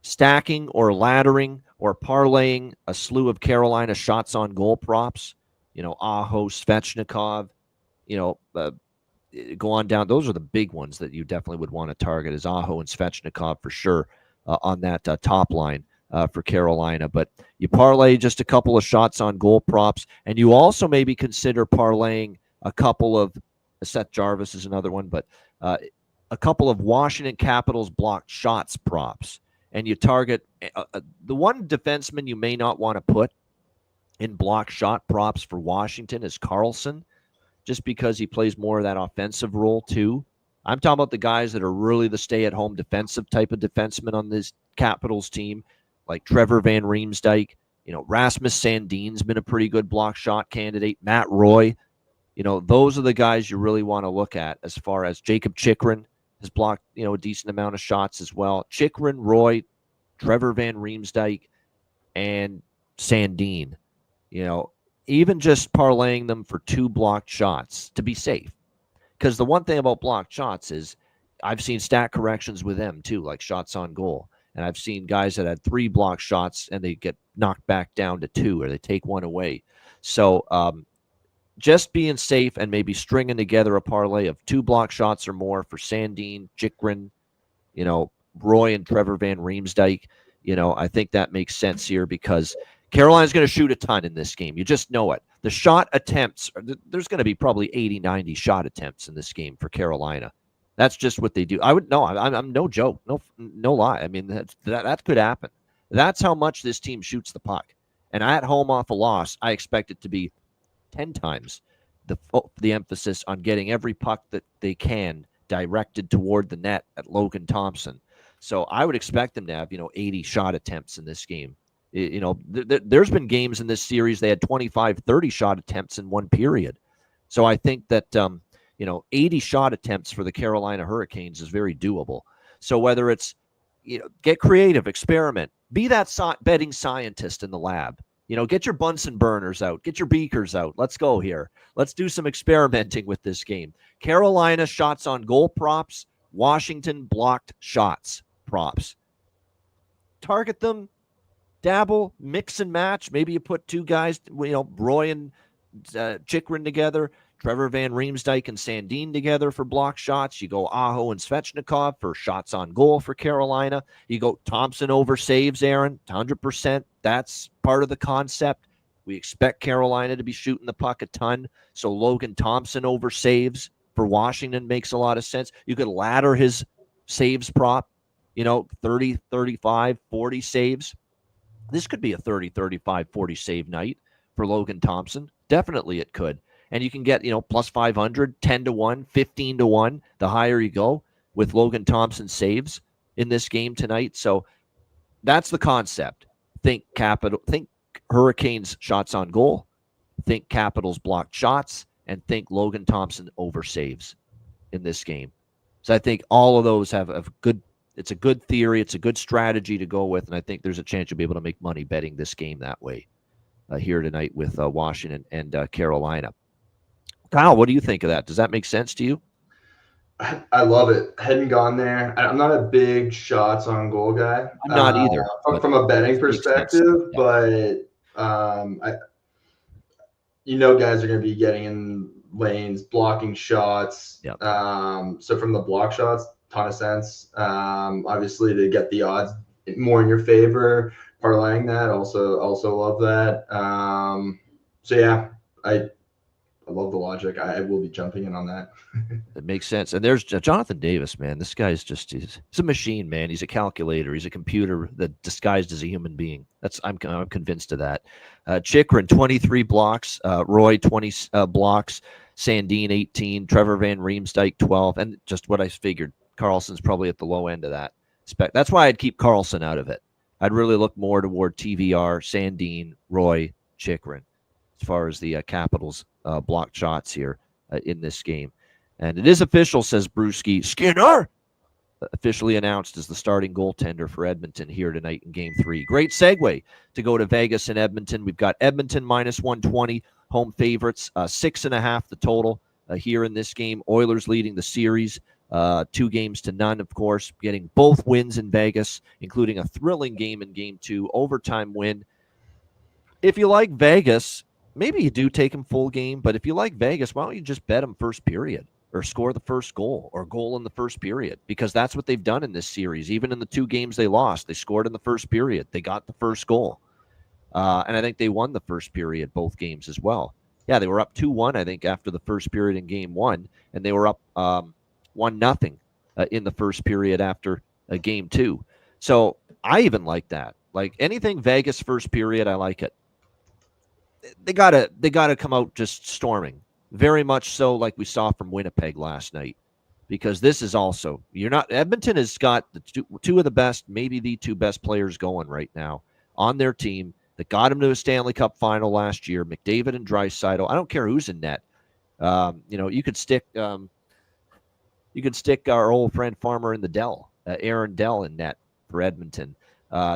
stacking or laddering or parlaying a slew of Carolina shots on goal props, Aho, Svechnikov, go on down. Those are the big ones that you definitely would want to target, is Aho and Svechnikov for sure on that top line for Carolina. But you parlay just a couple of shots on goal props, and you also maybe consider parlaying a couple of Seth Jarvis is another one, but a couple of Washington Capitals blocked shots props, and you target the one defenseman you may not want to put in block shot props for Washington is Carlson, just because he plays more of that offensive role too. I'm talking about the guys that are really the stay-at-home defensive type of defenseman on this Capitals team, like Trevor Van Riemsdyk. Rasmus Sandin's been a pretty good block shot candidate. Matt Roy. Those are the guys you really want to look at, as far as Jacob Chychrun has blocked, a decent amount of shots as well. Chychrun, Roy, Trevor Van Riemsdyk, and Sandin. Even just parlaying them for 2 blocked shots to be safe. Because the one thing about blocked shots is I've seen stat corrections with them too, like shots on goal. And I've seen guys that had 3 blocked shots and they get knocked back down to 2, or they take one away. So just being safe and maybe stringing together a parlay of 2 block shots or more for Sandin, Chychrun, Roy and Trevor Van Riemsdyk. I think that makes sense here, because Carolina's going to shoot a ton in this game. You just know it. The shot attempts, there's going to be probably 80, 90 shot attempts in this game for Carolina. That's just what they do. I'm no joke. No lie. I mean, that could happen. That's how much this team shoots the puck. And at home off a loss, I expect it to be 10 times the emphasis on getting every puck that they can directed toward the net at Logan Thompson. So I would expect them to have, 80 shot attempts in this game. There's been games in this series they had 25, 30 shot attempts in one period. So I think that, 80 shot attempts for the Carolina Hurricanes is very doable. So whether it's, get creative, experiment, be that betting scientist in the lab. Get your Bunsen burners out. Get your beakers out. Let's go here. Let's do some experimenting with this game. Carolina shots on goal props. Washington blocked shots props. Target them. Dabble. Mix and match. Maybe you put 2 guys, Roy and Chychrun together. Trevor Van Riemsdyk and Sandin together for block shots. You go Aho and Svechnikov for shots on goal for Carolina. You go Thompson over saves, Aaron, 100%. That's part of the concept. We expect Carolina to be shooting the puck a ton. So Logan Thompson over saves for Washington makes a lot of sense. You could ladder his saves prop, 30, 35, 40 saves. This could be a 30, 35, 40 save night for Logan Thompson. Definitely it could. And you can get, plus 500, 10 to 1, 15 to 1, the higher you go with Logan Thompson saves in this game tonight. So that's the concept. Think Hurricanes shots on goal, think Capitals blocked shots, and think Logan Thompson over saves in this game. So I think all of those have it's a good theory. It's a good strategy to go with. And I think there's a chance you'll be able to make money betting this game that way here tonight with Washington and Carolina. Kyle, what do you think of that? Does that make sense to you? I love it. Hadn't gone there. I'm not a big shots on goal guy. I'm not either. From a betting perspective, yeah. But guys are going to be getting in lanes, blocking shots. Yep. So from the block shots, ton of sense. Obviously, to get the odds more in your favor, parlaying that, also love that. So yeah, I love the logic. I will be jumping in on that. It makes sense. And there's Jonathan Davis, man. This guy's he's a machine, man. He's a calculator. He's a computer that disguised as a human being. I'm convinced of that. Chychrun, 23 blocks. Roy, 20 blocks. Sandin, 18. Trevor Van Riemsdyk, 12. And just what I figured, Carlson's probably at the low end of that spec. That's why I'd keep Carlson out of it. I'd really look more toward TVR, Sandin, Roy, Chychrun as far as the Capitals blocked shots here in this game. And it is official, says Brewski. Skinner officially announced as the starting goaltender for Edmonton here tonight in Game 3. Great segue to go to Vegas and Edmonton. We've got Edmonton minus 120, home favorites, 6.5 the total here in this game. Oilers leading the series, 2-0, of course, getting both wins in Vegas, including a thrilling game in Game 2, overtime win. If you like Vegas, maybe you do take them full game, but if you like Vegas, why don't you just bet them first period or score the first goal or goal in the first period? Because that's what they've done in this series. Even in the 2 games they lost, they scored in the first period. They got the first goal. And I think they won the first period, both games as well. Yeah, they were up 2-1, I think, after the first period in game 1, and they were up 1-0 in the first period after game 2. So I even like that. Like anything Vegas first period, I like it. They gotta come out just storming, very much so like we saw from Winnipeg last night. Because this is also Edmonton has got the two of the best, maybe the 2 best players going right now on their team that got him to a Stanley Cup final last year. McDavid and Draisaitl. I don't care who's in net. You could stick our old friend Farmer in the Dell, Aaron Dell in net for Edmonton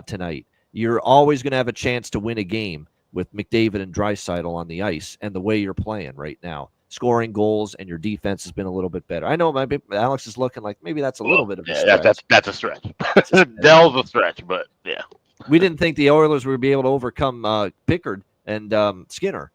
tonight. You're always going to have a chance to win a game with McDavid and Draisaitl on the ice and the way you're playing right now. Scoring goals, and your defense has been a little bit better. I know Alex is looking like maybe that's a little bit of a stretch. That's a stretch. Dell's a stretch, but yeah. We didn't think the Oilers would be able to overcome Pickard and Skinner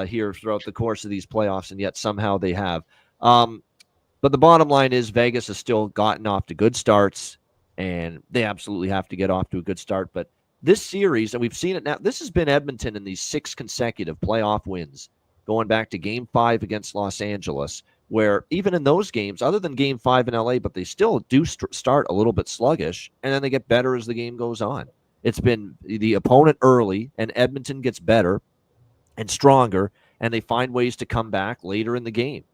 here throughout the course of these playoffs, and yet somehow they have. But the bottom line is Vegas has still gotten off to good starts, and they absolutely have to get off to a good start. But this series, and we've seen it now, this has been Edmonton in these 6 consecutive playoff wins, going back to Game 5 against Los Angeles, where even in those games, other than Game 5 in LA, but they still do start a little bit sluggish, and then they get better as the game goes on. It's been the opponent early, and Edmonton gets better and stronger, and they find ways to come back later in the game.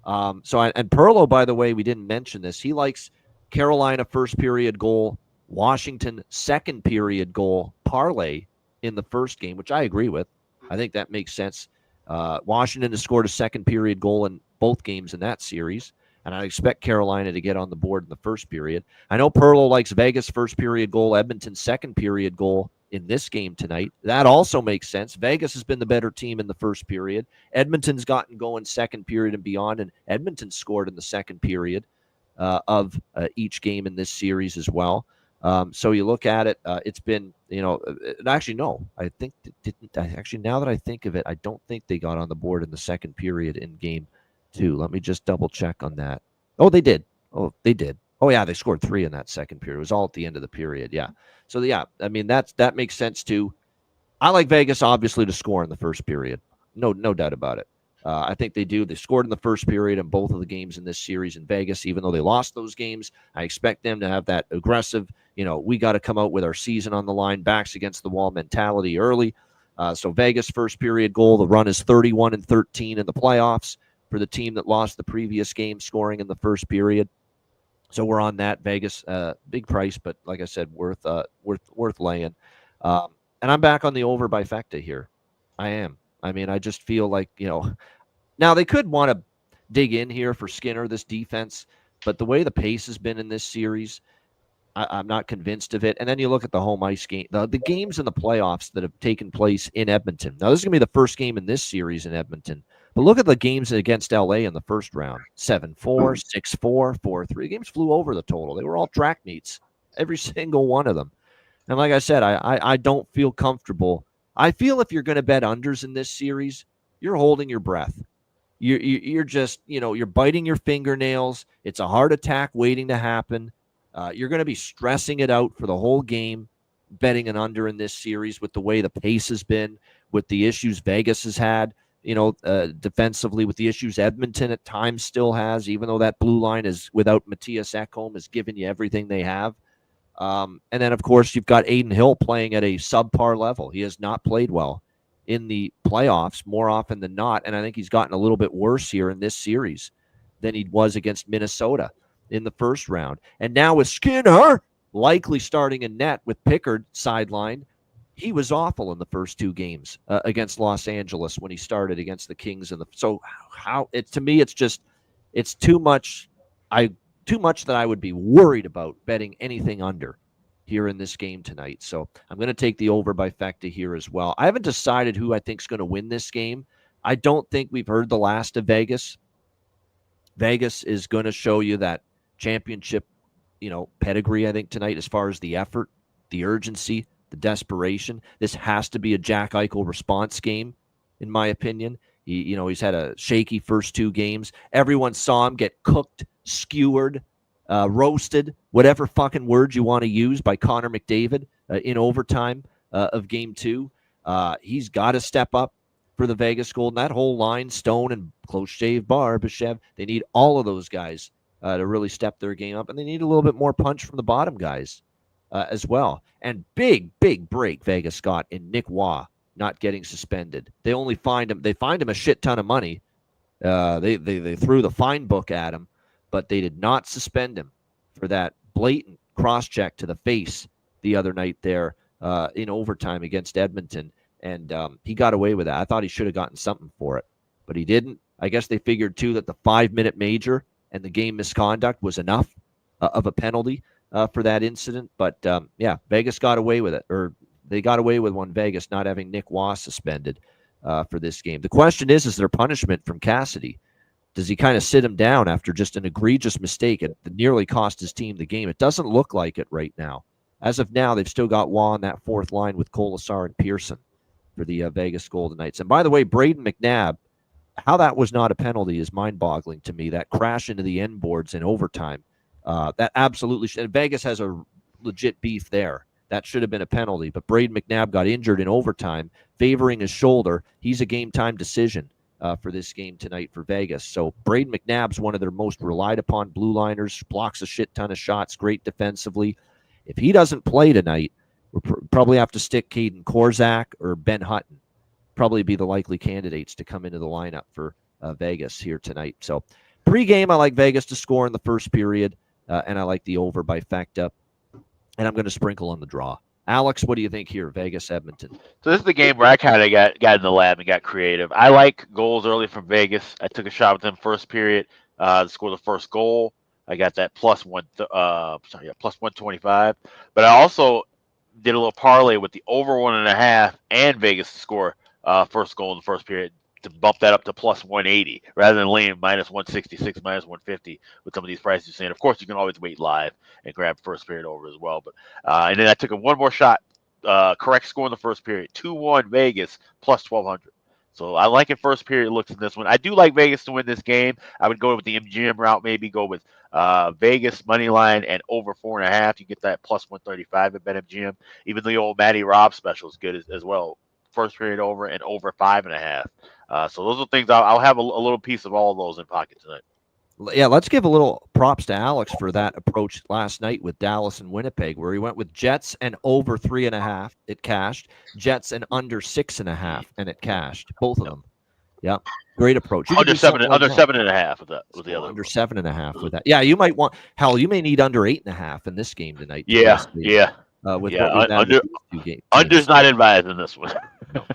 And Perlo, by the way, we didn't mention this. He likes Carolina first period goal, Washington second period goal parlay in the first game, which I agree with. I think that makes sense. Washington has scored a second period goal in both games in that series, and I expect Carolina to get on the board in the first period. I know Perlo likes Vegas first period goal, Edmonton second period goal in this game tonight. That also makes sense. Vegas has been the better team in the first period. Edmonton's gotten going second period and beyond, and Edmonton scored in the second period of each game in this series as well. So you look at it, it's been, actually, no, I think now that I think of it, I don't think they got on the board in the second period in game 2. Let me just double check on that. Oh, they did. Oh, yeah, they scored 3 in that second period. It was all at the end of the period. Yeah. So yeah, I mean, that makes sense too. I like Vegas obviously to score in the first period. No doubt about it. I think they do. They scored in the first period in both of the games in this series in Vegas, even though they lost those games. I expect them to have that aggressive, we got to come out with our season on the line, backs against the wall mentality early. So Vegas first period goal, the run is 31-13 in the playoffs for the team that lost the previous game, scoring in the first period. So we're on that. Vegas, big price, but like I said, worth laying. And I'm back on the over by Fecta here. I am. I mean, I just feel like, now they could want to dig in here for Skinner, this defense, but the way the pace has been in this series, I'm not convinced of it. And then you look at the home ice game, the games in the playoffs that have taken place in Edmonton. Now, this is going to be the first game in this series in Edmonton, but look at the games against LA in the first round. 7-4, 6-4, 4-3. Games flew over the total. They were all track meets, every single one of them. And like I said, I don't feel comfortable. I feel if you're going to bet unders in this series, you're holding your breath. You're just, you're biting your fingernails. It's a heart attack waiting to happen. You're going to be stressing it out for the whole game, betting an under in this series with the way the pace has been, with the issues Vegas has had, defensively, with the issues Edmonton at times still has, even though that blue line is without Matthias Ekholm has given you everything they have. And then, of course, you've got Aiden Hill playing at a subpar level. He has not played well in the playoffs more often than not, and I think he's gotten a little bit worse here in this series than he was against Minnesota in the first round. And now with Skinner likely starting in net with Pickard sidelined, he was awful in the first 2 games against Los Angeles when he started against the Kings. To me, it's too much. Too much that I would be worried about betting anything under here in this game tonight. So I'm going to take the over by Fecta here as well. I haven't decided who I think is going to win this game. I don't think we've heard the last of Vegas. Vegas is going to show you that championship, pedigree, I think, tonight, as far as the effort, the urgency, the desperation. This has to be a Jack Eichel response game in my opinion. He's had a shaky first 2 games. Everyone saw him get cooked, skewered, roasted, whatever fucking word you want to use, by Connor McDavid in overtime of Game 2. He's got to step up for the Vegas Golden. That whole line, Stone and close shave Barbashev, they need all of those guys to really step their game up, and they need a little bit more punch from the bottom guys as well. And big break Vegas got in Nick Waugh not getting suspended. They only fined him a shit ton of money. They threw the fine book at him, but they did not suspend him for that blatant cross-check to the face the other night there in overtime against Edmonton. And he got away with that. I thought he should have gotten something for it, but he didn't. I guess they figured, too, that the 5-minute major and the game misconduct was enough of a penalty for that incident. But, Vegas got away with it, or they got away with one, Vegas, not having Nick Waugh suspended for this game. The question is there punishment from Cassidy? Does he kind of sit him down after just an egregious mistake that nearly cost his team the game? It doesn't look like it right now. As of now, they've still got Waugh on that fourth line with Colasar and Pearson for the Vegas Golden Knights. And by the way, Braden McNabb, how that was not a penalty is mind-boggling to me. That crash into the end boards in overtime, that absolutely should. Vegas has a legit beef there. That should have been a penalty, but Braden McNabb got injured in overtime, favoring his shoulder. He's a game-time decision for this game tonight for Vegas. So Braden McNabb's one of their most relied-upon blue liners, blocks a shit ton of shots, great defensively. If he doesn't play tonight, we'll probably have to stick Caden Korzak or Ben Hutton. Probably be the likely candidates to come into the lineup for Vegas here tonight. So pre-game, I like Vegas to score in the first period, and I like the over by Facta. And I'm going to sprinkle on the draw. Alex, what do you think here, Vegas, Edmonton? So this is the game where I kind of got in the lab and got creative. I like goals early from Vegas. I took a shot with them first period to score the first goal. I got that plus 125. But I also did a little parlay with the over 1.5 and Vegas to score first goal in the first period to bump that up to plus 180 rather than laying minus 166, minus 150 with some of these prices you're saying. Of course, you can always wait live and grab first period over as well. But and then I took one more shot, correct score in the first period, 2-1 Vegas plus 1,200. So I like it first period looks in this one. I do like Vegas to win this game. I would go with the MGM route, maybe go with Vegas money line and over 4.5. You get that plus 135 at BetMGM. Even the old Matty Rob special is good as well. First period over and over 5.5. So those are things I'll have a little piece of all of those in pocket tonight. Yeah, let's give a little props to Alex for that approach last night with Dallas and Winnipeg, where he went with Jets and over 3.5. It cashed. Jets and under 6.5, and it cashed. Both of them. Yeah, great approach. Under 7.5 with that. With the other under 7.5 with that. Yeah, you might want. Hell, you may need under 8.5 in this game tonight. Yeah. Under's not advised in this one.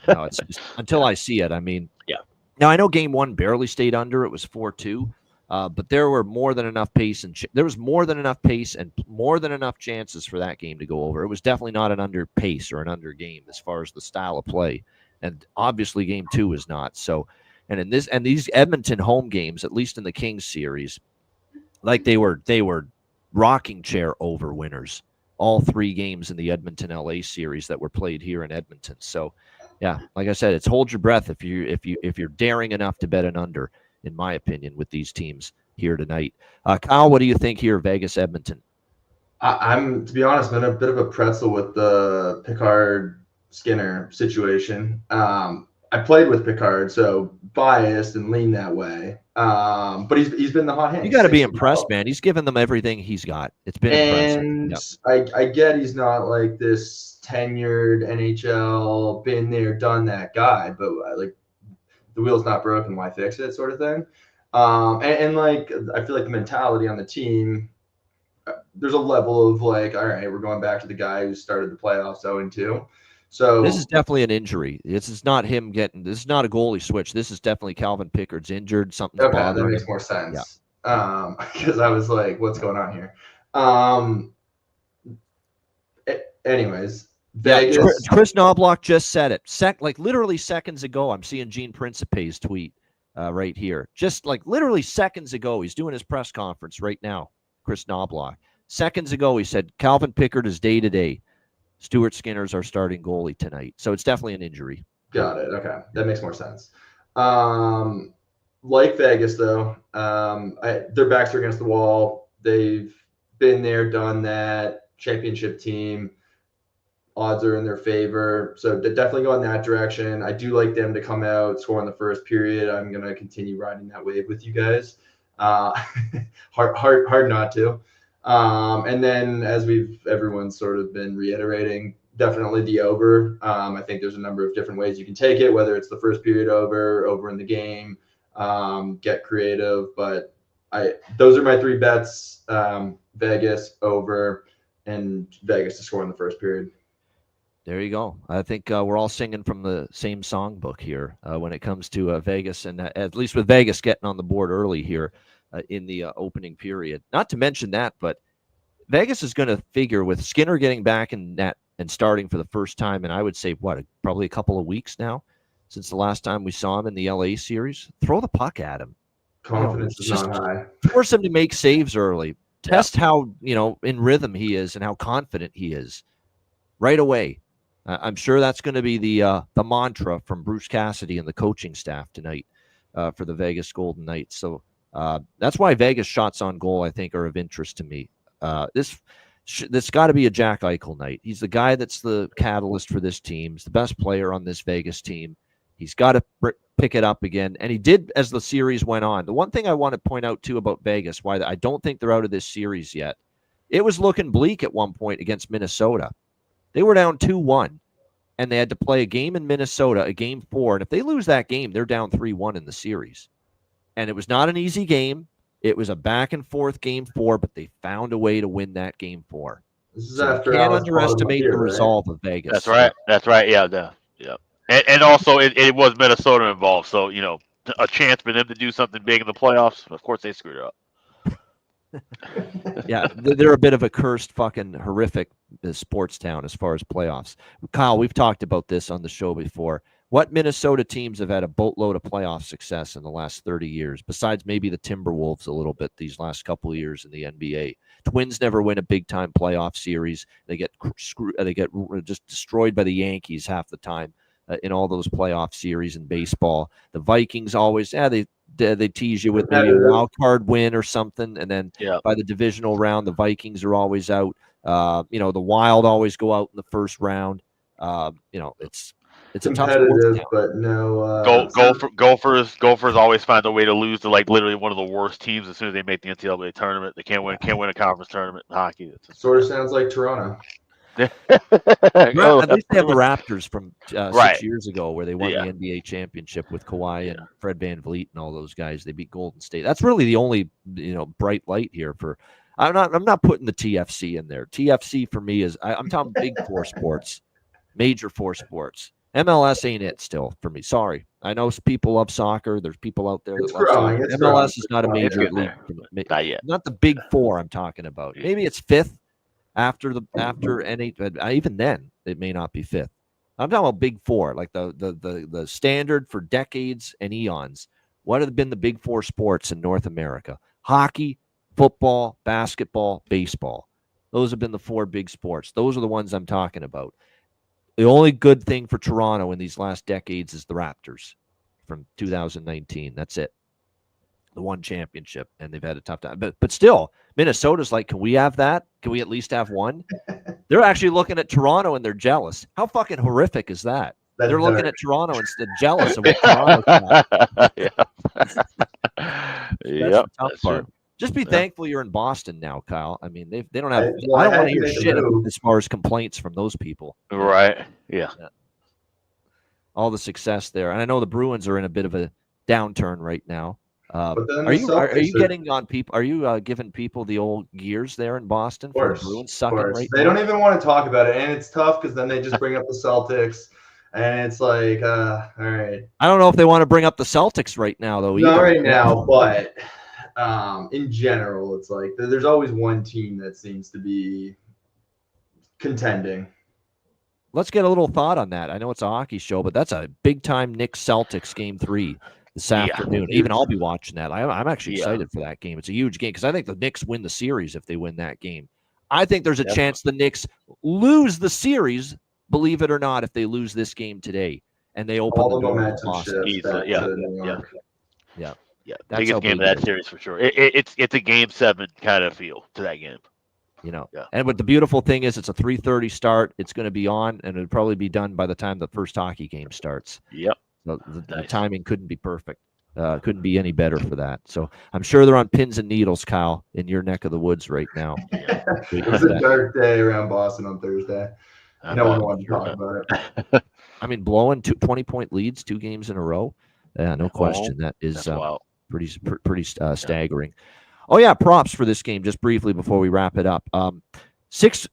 No, it's just until I see it. I mean, yeah. Now I know Game 1 barely stayed under. It was 4-2. But there were more than enough pace and there was more than enough pace and more than enough chances for that game to go over. It was definitely not an under pace or an under game as far as the style of play, and obviously Game 2 is not. So, and these Edmonton home games, at least in the Kings series, like they were rocking chair over winners. All 3 games in the Edmonton LA series that were played here in Edmonton. So, yeah, like I said, it's hold your breath if you're daring enough to bet an under, in my opinion, with these teams here tonight. Kyle, what do you think here, Vegas, Edmonton? I'm, to be honest, been a bit of a pretzel with the Pickard-Skinner situation. I played with Pickard, so biased and lean that way. But he's been the hot hand. You got to be impressed, man. He's given them everything he's got. It's been impressive. And I get he's not like this tenured NHL, been there, done that guy, but like the wheel's not broken, why fix it, sort of thing. And like I feel like the mentality on the team, there's a level of like, all right, we're going back to the guy who started the playoffs 0-2. So this is definitely an injury. This is not him getting. This is not a goalie switch. This is definitely Calvin Pickard's injured. Something's bothering him. That makes more sense. Yeah. Because I was like, what's going on here? Anyways, Vegas. Chris Knobloch just said it. Like literally seconds ago, I'm seeing Gene Principe's tweet right here. Just like literally seconds ago, he's doing his press conference right now. Chris Knobloch. Seconds ago, he said Calvin Pickard is day to day. Stuart Skinner's our starting goalie tonight. So it's definitely an injury. Got it. Okay, that makes more sense. Like Vegas, though, their backs are against the wall. They've been there, done that. Championship team. Odds are in their favor, so definitely go in that direction. I do like them to come out, score in the first period. I'm gonna continue riding that wave with you guys. Hard not to. And then, as everyone's sort of been reiterating, definitely the over. I think there's a number of different ways you can take it, whether it's the first period over in the game, get creative. But those are my three bets: Vegas over, and Vegas to score in the first period. There you go. I think we're all singing from the same songbook here when it comes to Vegas, and at least with Vegas getting on the board early here in the opening period. Not to mention that, but Vegas is going to figure with Skinner getting back in net and starting for the first time, and I would say, probably a couple of weeks now since the last time we saw him in the LA series. Throw the puck at him. Confidence is not high. Force him to make saves early. Test how, in rhythm he is and how confident he is right away. I'm sure that's going to be the mantra from Bruce Cassidy and the coaching staff tonight for the Vegas Golden Knights. So that's why Vegas shots on goal, I think, are of interest to me. This got to be a Jack Eichel night. He's the guy that's the catalyst for this team. He's the best player on this Vegas team. He's got to pick it up again, and he did as the series went on. The one thing I want to point out, too, about Vegas, why I don't think they're out of this series yet, it was looking bleak at one point against Minnesota. They were down 2-1, and they had to play a game in Minnesota, a game 4. And if they lose that game, they're down 3-1 in the series. And it was not an easy game. It was a back-and-forth game 4, but they found a way to win that game 4. This is So after you can't Alex underestimate here, the right? resolve of Vegas. That's right. That's right. Yeah. And also, it was Minnesota involved. So, a chance for them to do something big in the playoffs. Of course, they screwed up. Yeah, they're a bit of a cursed, fucking horrific sports town as far as playoffs. Kyle, we've talked about this on the show before. What Minnesota teams have had a boatload of playoff success in the last 30 years, besides maybe the Timberwolves a little bit these last couple of years in the NBA? Twins never win a big-time playoff series. They get just destroyed by the Yankees half the time in all those playoff series in baseball. The Vikings always, they tease you with maybe a wild card win or something, and then by the divisional round, the Vikings are always out. The Wild always go out in the first round. It's a tough competitive, town. but no. Gophers always find a way to lose to literally one of the worst teams as soon as they make the NCAA tournament. They can't win a conference tournament in hockey. Sort of sounds like Toronto. At least they have the Raptors from 6 years ago where they won the NBA championship with Kawhi and Fred VanVleet and all those guys. They beat Golden State. That's really the only bright light here for. I'm not putting the TFC in there. TFC for me is I'm talking big 4 sports, major 4 sports. MLS ain't it still for me. Sorry. I know people love soccer. There's people out there that love soccer. MLS is not a major league. Not yet. Not the big 4 I'm talking about. Maybe it's 5th after NHL. Even then, it may not be 5th. I'm talking about big 4, like the standard for decades and eons. What have been the big 4 sports in North America? Hockey, football, basketball, baseball. Those have been the 4 big sports. Those are the ones I'm talking about. The only good thing for Toronto in these last decades is the Raptors from 2019. That's it. The one championship, and they've had a tough time. But still, Minnesota's like, can we have that? Can we at least have one? They're actually looking at Toronto, and they're jealous. How fucking horrific is that? They're looking at Toronto instead jealous of what Toronto's got. That's the tough part. Just be thankful you're in Boston now, Kyle. I mean, they don't have. I don't want to hear shit as far as complaints from those people. Right? Yeah. All the success there, and I know the Bruins are in a bit of a downturn right now. Are you getting on people? Are you giving people the old gears there in Boston for the Bruins sucking right now? They don't even want to talk about it, and it's tough because then they just bring up the Celtics, and it's like, all right. I don't know if they want to bring up the Celtics right now, though. Not right now, but. In general, it's like there's always one team that seems to be contending. Let's get a little thought on that. I know it's a hockey show, but that's a big-time Knicks Celtics game 3 this afternoon. Even I'll be watching that. I'm actually excited for that game. It's a huge game because I think the Knicks win the series if they win that game. I think there's a chance the Knicks lose the series, believe it or not, if they lose this game today. and they open All the the door to momentum Boston. shifts back to New York. Yeah. That's biggest game of that series for sure. It's a Game 7 kind of feel to that game. And what the beautiful thing is, it's a 3:30 start. It's going to be on, and it'll probably be done by the time the first hockey game starts. Yep. So the timing couldn't be perfect. Couldn't be any better for that. So I'm sure they're on pins and needles, Kyle, in your neck of the woods right now. It was a dark day around Boston on Thursday. No one wanted to talk about it. I mean, blowing 20-point leads 2 games in a row. Yeah, no question. That is pretty staggering. Oh, yeah, props for this game, just briefly before we wrap it up. 6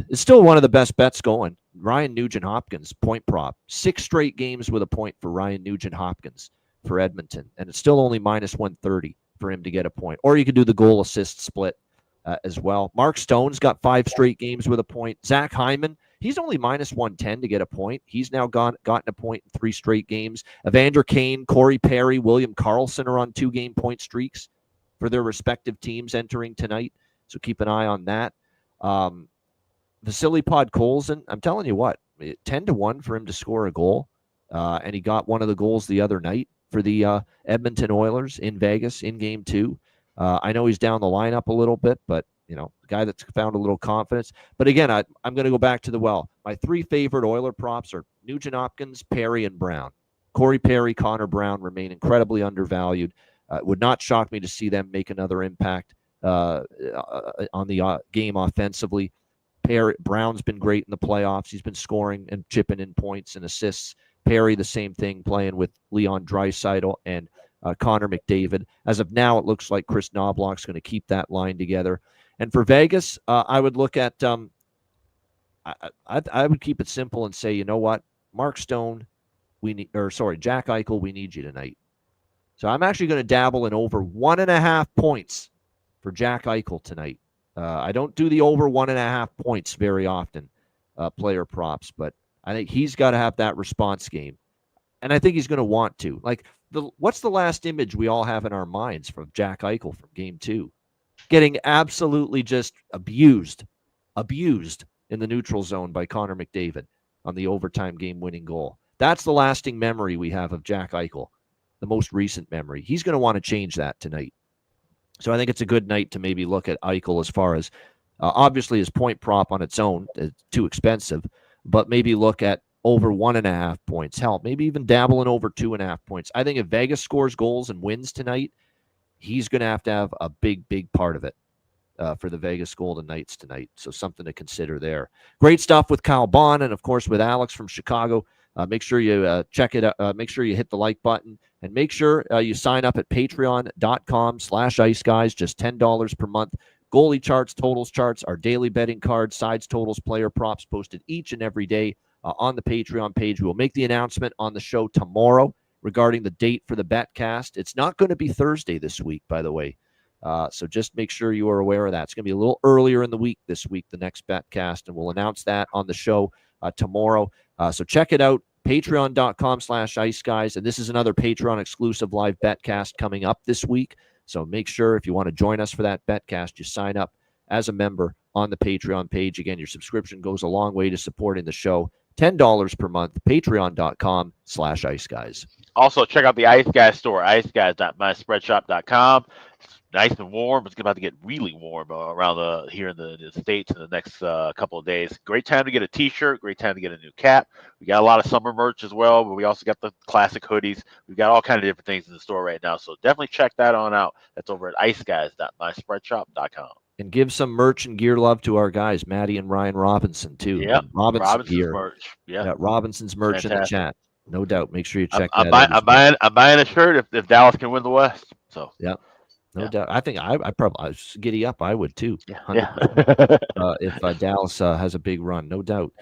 is still one of the best bets going. Ryan Nugent-Hopkins, point prop. 6 straight games with a point for Ryan Nugent-Hopkins for Edmonton, and it's still only minus 130 for him to get a point. Or you could do the goal-assist split as well. Mark Stone's got 5 straight games with a point. Zach Hyman, he's only minus 110 to get a point. He's now gotten a point in 3 straight games. Evander Kane, Corey Perry, William Karlsson are on 2-game point streaks for their respective teams entering tonight. So keep an eye on that. Vasily Podkolzin, I'm telling you what, 10-1 for him to score a goal. And he got one of the goals the other night for the Edmonton Oilers in Vegas in Game 2. I know he's down the lineup a little bit, but the guy that's found a little confidence. But again, I'm going to go back to my 3 favorite Oiler props are Nugent-Hopkins, Perry, and Brown. Corey Perry, Connor Brown remain incredibly undervalued. It would not shock me to see them make another impact on the game offensively. Brown's been great in the playoffs. He's been scoring and chipping in points and assists. Perry, the same thing, playing with Leon Draisaitl and Connor McDavid. As of now, it looks like Chris Knobloch's going to keep that line together. And for Vegas, I would look at I would keep it simple and say, you know what, Mark Stone, Jack Eichel, we need you tonight. So I'm actually going to dabble in over 1.5 points for Jack Eichel tonight. I don't do the over 1.5 points very often, player props, but I think he's got to have that response game. And I think he's going to want to. Like, what's the last image we all have in our minds from Jack Eichel from Game 2? Getting absolutely just abused in the neutral zone by Connor McDavid on the overtime game-winning goal. That's the lasting memory we have of Jack Eichel, the most recent memory. He's going to want to change that tonight. So I think it's a good night to maybe look at Eichel as far as, obviously his point prop on its own is too expensive, but maybe look at over 1.5 points. Hell, maybe even dabble in over 2.5 points. I think if Vegas scores goals and wins tonight, he's going to have a big, big part of it for the Vegas Golden Knights tonight. So something to consider there. Great stuff with Kyle Bond and, of course, with Alex from Chicago. Make sure you check it out. Make sure you hit the like button and make sure you sign up at patreon.com/iceguys, just $10 per month. Goalie charts, totals charts, our daily betting cards, sides, totals, player props posted each and every day on the Patreon page. We will make the announcement on the show tomorrow regarding the date for the Betcast. It's not going to be Thursday this week, by the way. So just make sure you are aware of that. It's going to be a little earlier in the week this week, the next Betcast, and we'll announce that on the show tomorrow. So check it out, patreon.com/iceguys. And this is another Patreon exclusive live Betcast coming up this week. So make sure if you want to join us for that Betcast, you sign up as a member on the Patreon page. Again, your subscription goes a long way to supporting the show. $10 per month, patreon.com/iceguys. Also, check out the Ice Guys store, iceguys.myspreadshop.com. It's nice and warm. It's about to get really warm around here in the States in the next couple of days. Great time to get a T-shirt. Great time to get a new cap. We got a lot of summer merch as well, but we also got the classic hoodies. We've got all kinds of different things in the store right now, so definitely check that on out. That's over at iceguys.myspreadshop.com. And give some merch and gear love to our guys, Maddie and Ryan Robinson, too. Yeah, Robinson's gear. Merch. Yeah, Robinson's merch fantastic. in the chat. No doubt. Make sure you check I'm that out. I'm buying a shirt if Dallas can win the West. So yeah, no doubt. I think I probably giddy up. I would too. Yeah. If Dallas has a big run, no doubt.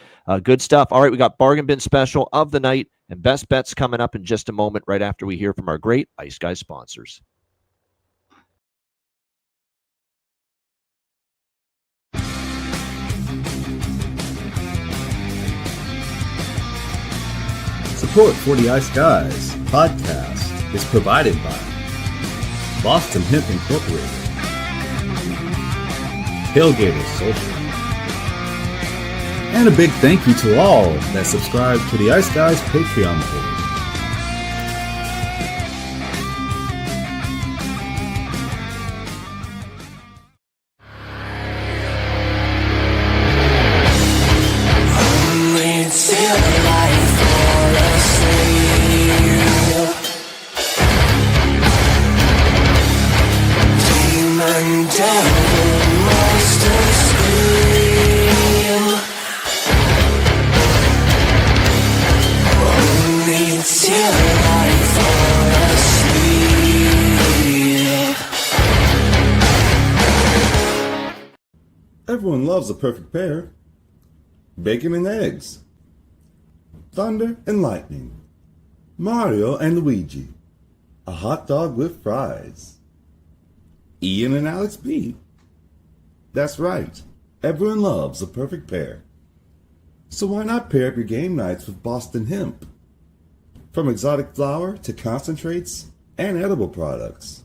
Good stuff. All right, we got bargain bin special of the night and best bets coming up in just a moment, right after we hear from our great Ice Guys sponsors. Support for the Ice Guys podcast is provided by Boston Hemp Incorporated, Tailgaters Social, And a big thank you to all that subscribe to the Ice Guys Patreon page. Everyone loves a perfect pair. Bacon and eggs. Thunder and lightning. Mario and Luigi. A hot dog with fries. Ian and Alex B. That's right. Everyone loves a perfect pair. So why not pair up your game nights with Boston Hemp? From exotic flower to concentrates and edible products.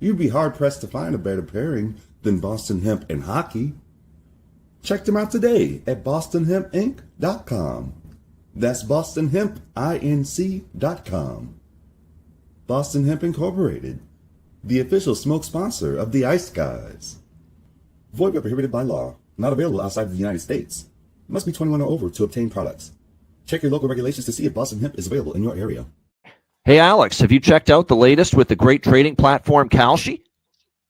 You'd be hard-pressed to find a better pairing than Boston Hemp and hockey. Check them out today at bostonhempinc.com. That's bostonhempinc.com. Boston Hemp Incorporated, the official smoke sponsor of the Ice Guys. Void where prohibited by law. Not available outside of the United States. Must be 21 or over to obtain products. Check your local regulations to see if Boston Hemp is available in your area. Hey, Alex, have you checked out the latest with the great trading platform Kalshi?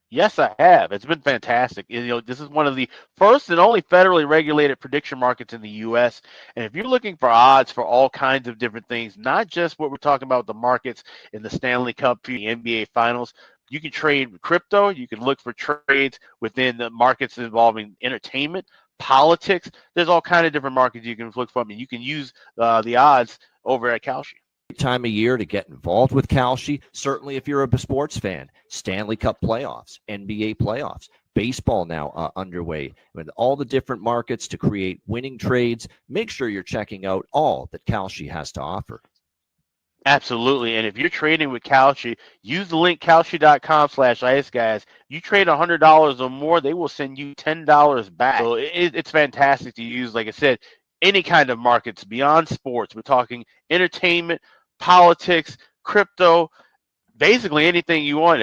Yes, I have. It's been fantastic. This is one of the first and only federally regulated prediction markets in the U.S. And if you're looking for odds for all kinds of different things, not just what we're talking about, the markets in the Stanley Cup, the NBA Finals, you can trade with crypto. You can look for trades within the markets involving entertainment, politics. There's all kinds of different markets you can look for. I mean, you can use the odds over at Kalshi. Time of year to get involved with Kalshi. Certainly if you're a sports fan, Stanley Cup playoffs, NBA playoffs, baseball now underway, with all the different markets to create winning trades. Make sure you're checking out all that Kalshi has to offer. Absolutely. And if you're trading with Kalshi, use the link kalshi.com/iceguys. You trade $100 or more, they will send you $10 back. So it's fantastic to use. Like I said, any kind of markets beyond sports. We're talking entertainment, politics, crypto, basically anything you want.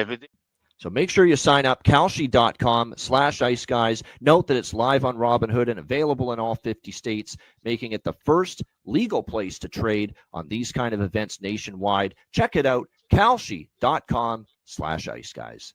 So make sure you sign up, kalshi.com/iceguys. Note that it's live on Robinhood and available in all 50 states, making it the first legal place to trade on these kind of events nationwide. Check it out, kalshi.com/iceguys.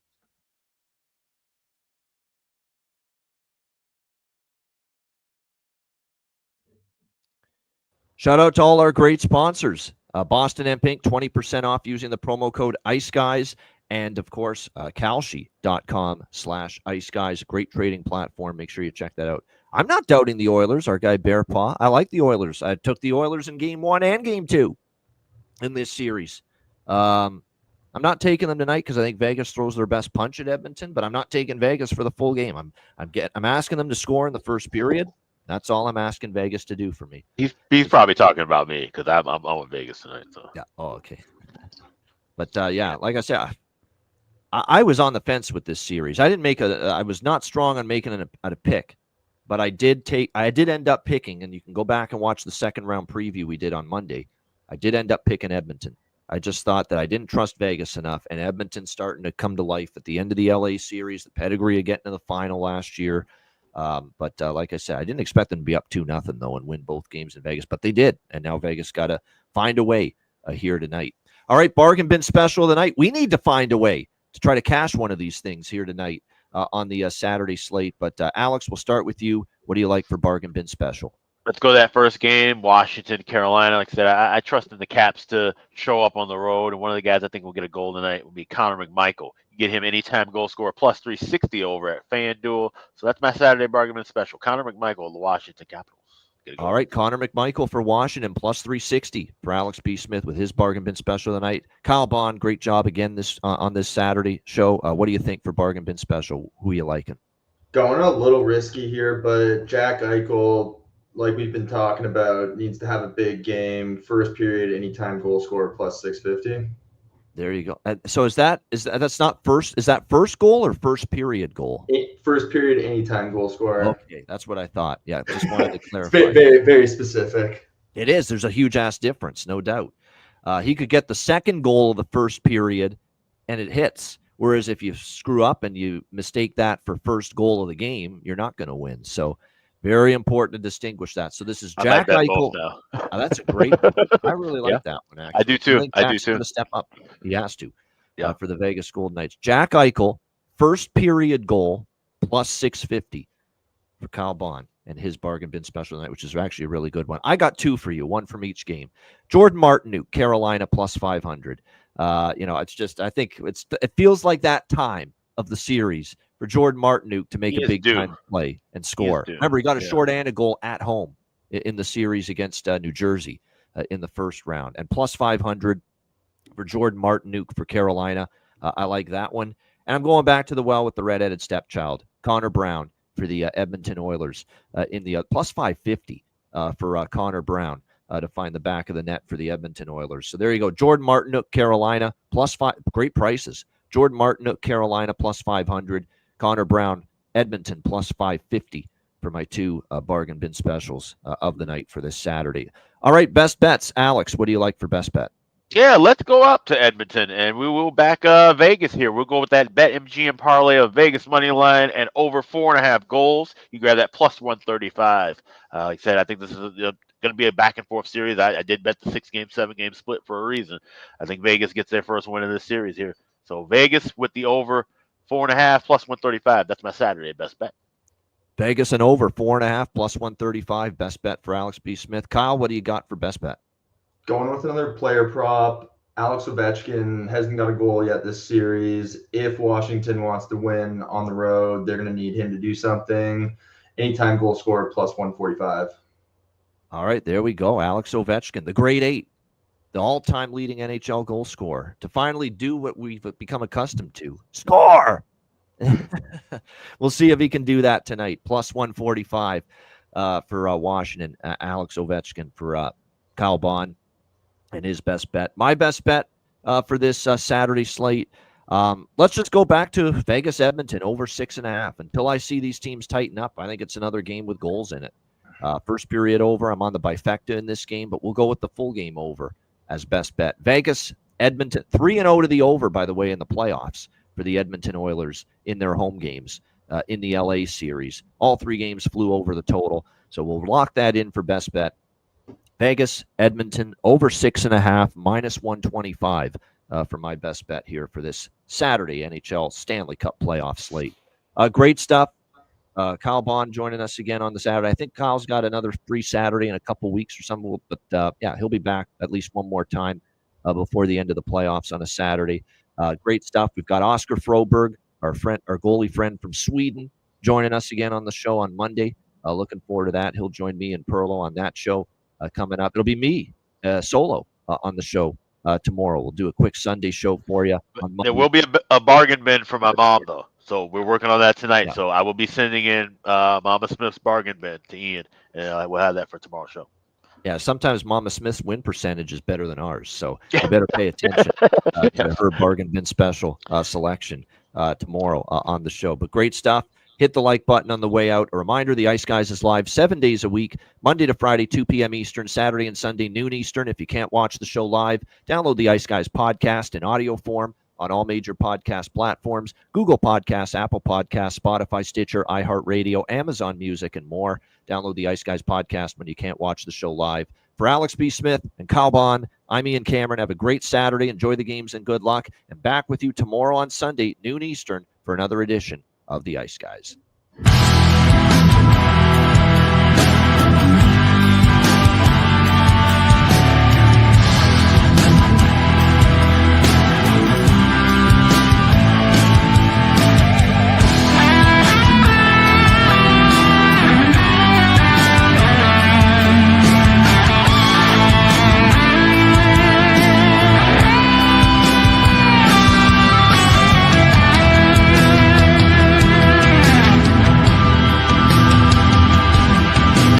Shout out to all our great sponsors. Boston Hemp Inc., 20% off using the promo code IceGuys. And, of course, kalshi.com/iceguys. Great trading platform. Make sure you check that out. I'm not doubting the Oilers, our guy Bear Paw. I like the Oilers. I took the Oilers in Game 1 and Game 2 in this series. I'm not taking them tonight because I think Vegas throws their best punch at Edmonton, but I'm not taking Vegas for the full game. I'm asking them to score in the first period. That's all I'm asking Vegas to do for me. He's probably talking about me because I'm in Vegas tonight. So yeah. Oh, okay. But yeah, like I said, I was on the fence with this series. I was not strong on making a pick, but I did end up picking, and you can go back and watch the second round preview we did on Monday. I did end up picking Edmonton. I just thought that I didn't trust Vegas enough, and Edmonton's starting to come to life at the end of the LA series, the pedigree of getting to the final last year. But like I said, I didn't expect them to be up 2-0 though and win both games in Vegas, but they did. And now Vegas got to find a way here tonight. All right, bargain bin special of the night. We need to find a way to try to cash one of these things here tonight on the Saturday slate. But Alex, we'll start with you. What do you like for bargain bin special? Let's go to that first game, Washington, Carolina. Like I said, I trust in the Caps to show up on the road. And one of the guys I think will get a goal tonight will be Connor McMichael. You get him anytime goal scorer, plus 360 over at FanDuel. So that's my Saturday bargain bin special. Connor McMichael, the Washington Capitals. All right, Connor McMichael for Washington, plus 360 for Alex B. Smith with his bargain bin special tonight. Kyle Bond, great job again on this Saturday show. What do you think for bargain bin special? Who are you liking? Going a little risky here, but Jack Eichel, like we've been talking about, needs to have a big game. First period, anytime goal scorer, plus 650. There you go. So that's not first? Is that first goal or first period goal? First period, anytime goal scorer. Okay, that's what I thought. Yeah, just wanted to clarify. It's very, very specific. It is. There's a huge ass difference, no doubt. He could get the second goal of the first period, and it hits. Whereas if you screw up and you mistake that for first goal of the game, you're not going to win. So very important to distingush that. So this is Jack Eichel. That's a great one. I really like that one, actually. I do too. I do too. Going to step up. He has to for the Vegas Golden Knights. Jack Eichel, first period goal, plus 650 for Kyle Bond and his bargain bin special tonight, which is actually a really good one. I got two for you, one from each game. Jordan Martinook, Carolina, plus 500. It's just, I think it feels like that time of the series for Jordan Martinook to make a big time play and score. Remember, he got a short and a goal at home in the series against New Jersey in the first round. And plus 500 for Jordan Martinook for Carolina. I like that one. And I'm going back to the well with the red-headed stepchild, Connor Brown for the Edmonton Oilers in the plus 550 for Connor Brown to find the back of the net for the Edmonton Oilers. So there you go. Jordan Martinook, Carolina, plus 5. Great prices. Jordan Martinook, Carolina, plus 500. Connor Brown, Edmonton, plus 550 for my two bargain bin specials of the night for this Saturday. All right, best bets. Alex, what do you like for best bet? Yeah, let's go up to Edmonton, and we will back Vegas here. We'll go with that BetMGM parlay of Vegas money line and over 4.5 goals. You grab that plus 135. Like I said, I think this is going to be a back-and-forth series. I did bet the 6-game, 7-game split for a reason. I think Vegas gets their first win in this series here. So Vegas with the over 4.5 plus 135. That's my Saturday best bet. Vegas and over 4.5 plus 135. Best bet for Alex B. Smith. Kyle, what do you got for best bet? Going with another player prop. Alex Ovechkin hasn't got a goal yet this series. If Washington wants to win on the road, they're going to need him to do something. Anytime goal scorer plus 145. All right, there we go. Alex Ovechkin, the grade 8, the all-time leading NHL goal scorer, to finally do what we've become accustomed to. Score! We'll see if he can do that tonight. Plus 145 for Washington. Alex Ovechkin for Kyle Bond. And his best bet. My best bet for this Saturday slate. Let's just go back to Vegas Edmonton over 6.5 until I see these teams tighten up. I think it's another game with goals in it. First period over. I'm on the bifecta in this game, but we'll go with the full game over as best bet. Vegas Edmonton 3-0 to the over, by the way, in the playoffs for the Edmonton Oilers in their home games in the LA series. All 3 games flew over the total, so we'll lock that in for best bet. Vegas, Edmonton, over 6.5, minus 125 for my best bet here for this Saturday NHL Stanley Cup playoff slate. Great stuff. Kyle Bond joining us again on the Saturday. I think Kyle's got another free Saturday in a couple weeks or something, but he'll be back at least one more time before the end of the playoffs on a Saturday. Great stuff. We've got Oscar Froberg, our goalie friend from Sweden, joining us again on the show on Monday. Looking forward to that. He'll join me and Perlo on that show. Coming up. It'll be me solo on the show tomorrow. We'll do a quick Sunday show for you. There will be a bargain bin for my mom, though. So we're working on that tonight. Yeah. So I will be sending in Mama Smith's bargain bin to Ian, and I will have that for tomorrow's show. Yeah, sometimes Mama Smith's win percentage is better than ours, so you better pay attention to her bargain bin special selection tomorrow on the show. But great stuff. Hit the like button on the way out. A reminder, the Ice Guys is live 7 days a week, Monday to Friday, 2 p.m. Eastern, Saturday and Sunday, noon Eastern. If you can't watch the show live, download the Ice Guys podcast in audio form on all major podcast platforms, Google Podcasts, Apple Podcasts, Spotify, Stitcher, iHeartRadio, Amazon Music, and more. Download the Ice Guys podcast when you can't watch the show live. For Alex B. Smith and Kyle Bond, I'm Ian Cameron. Have a great Saturday. Enjoy the games and good luck. And back with you tomorrow on Sunday, noon Eastern, for another edition of the Ice Guys.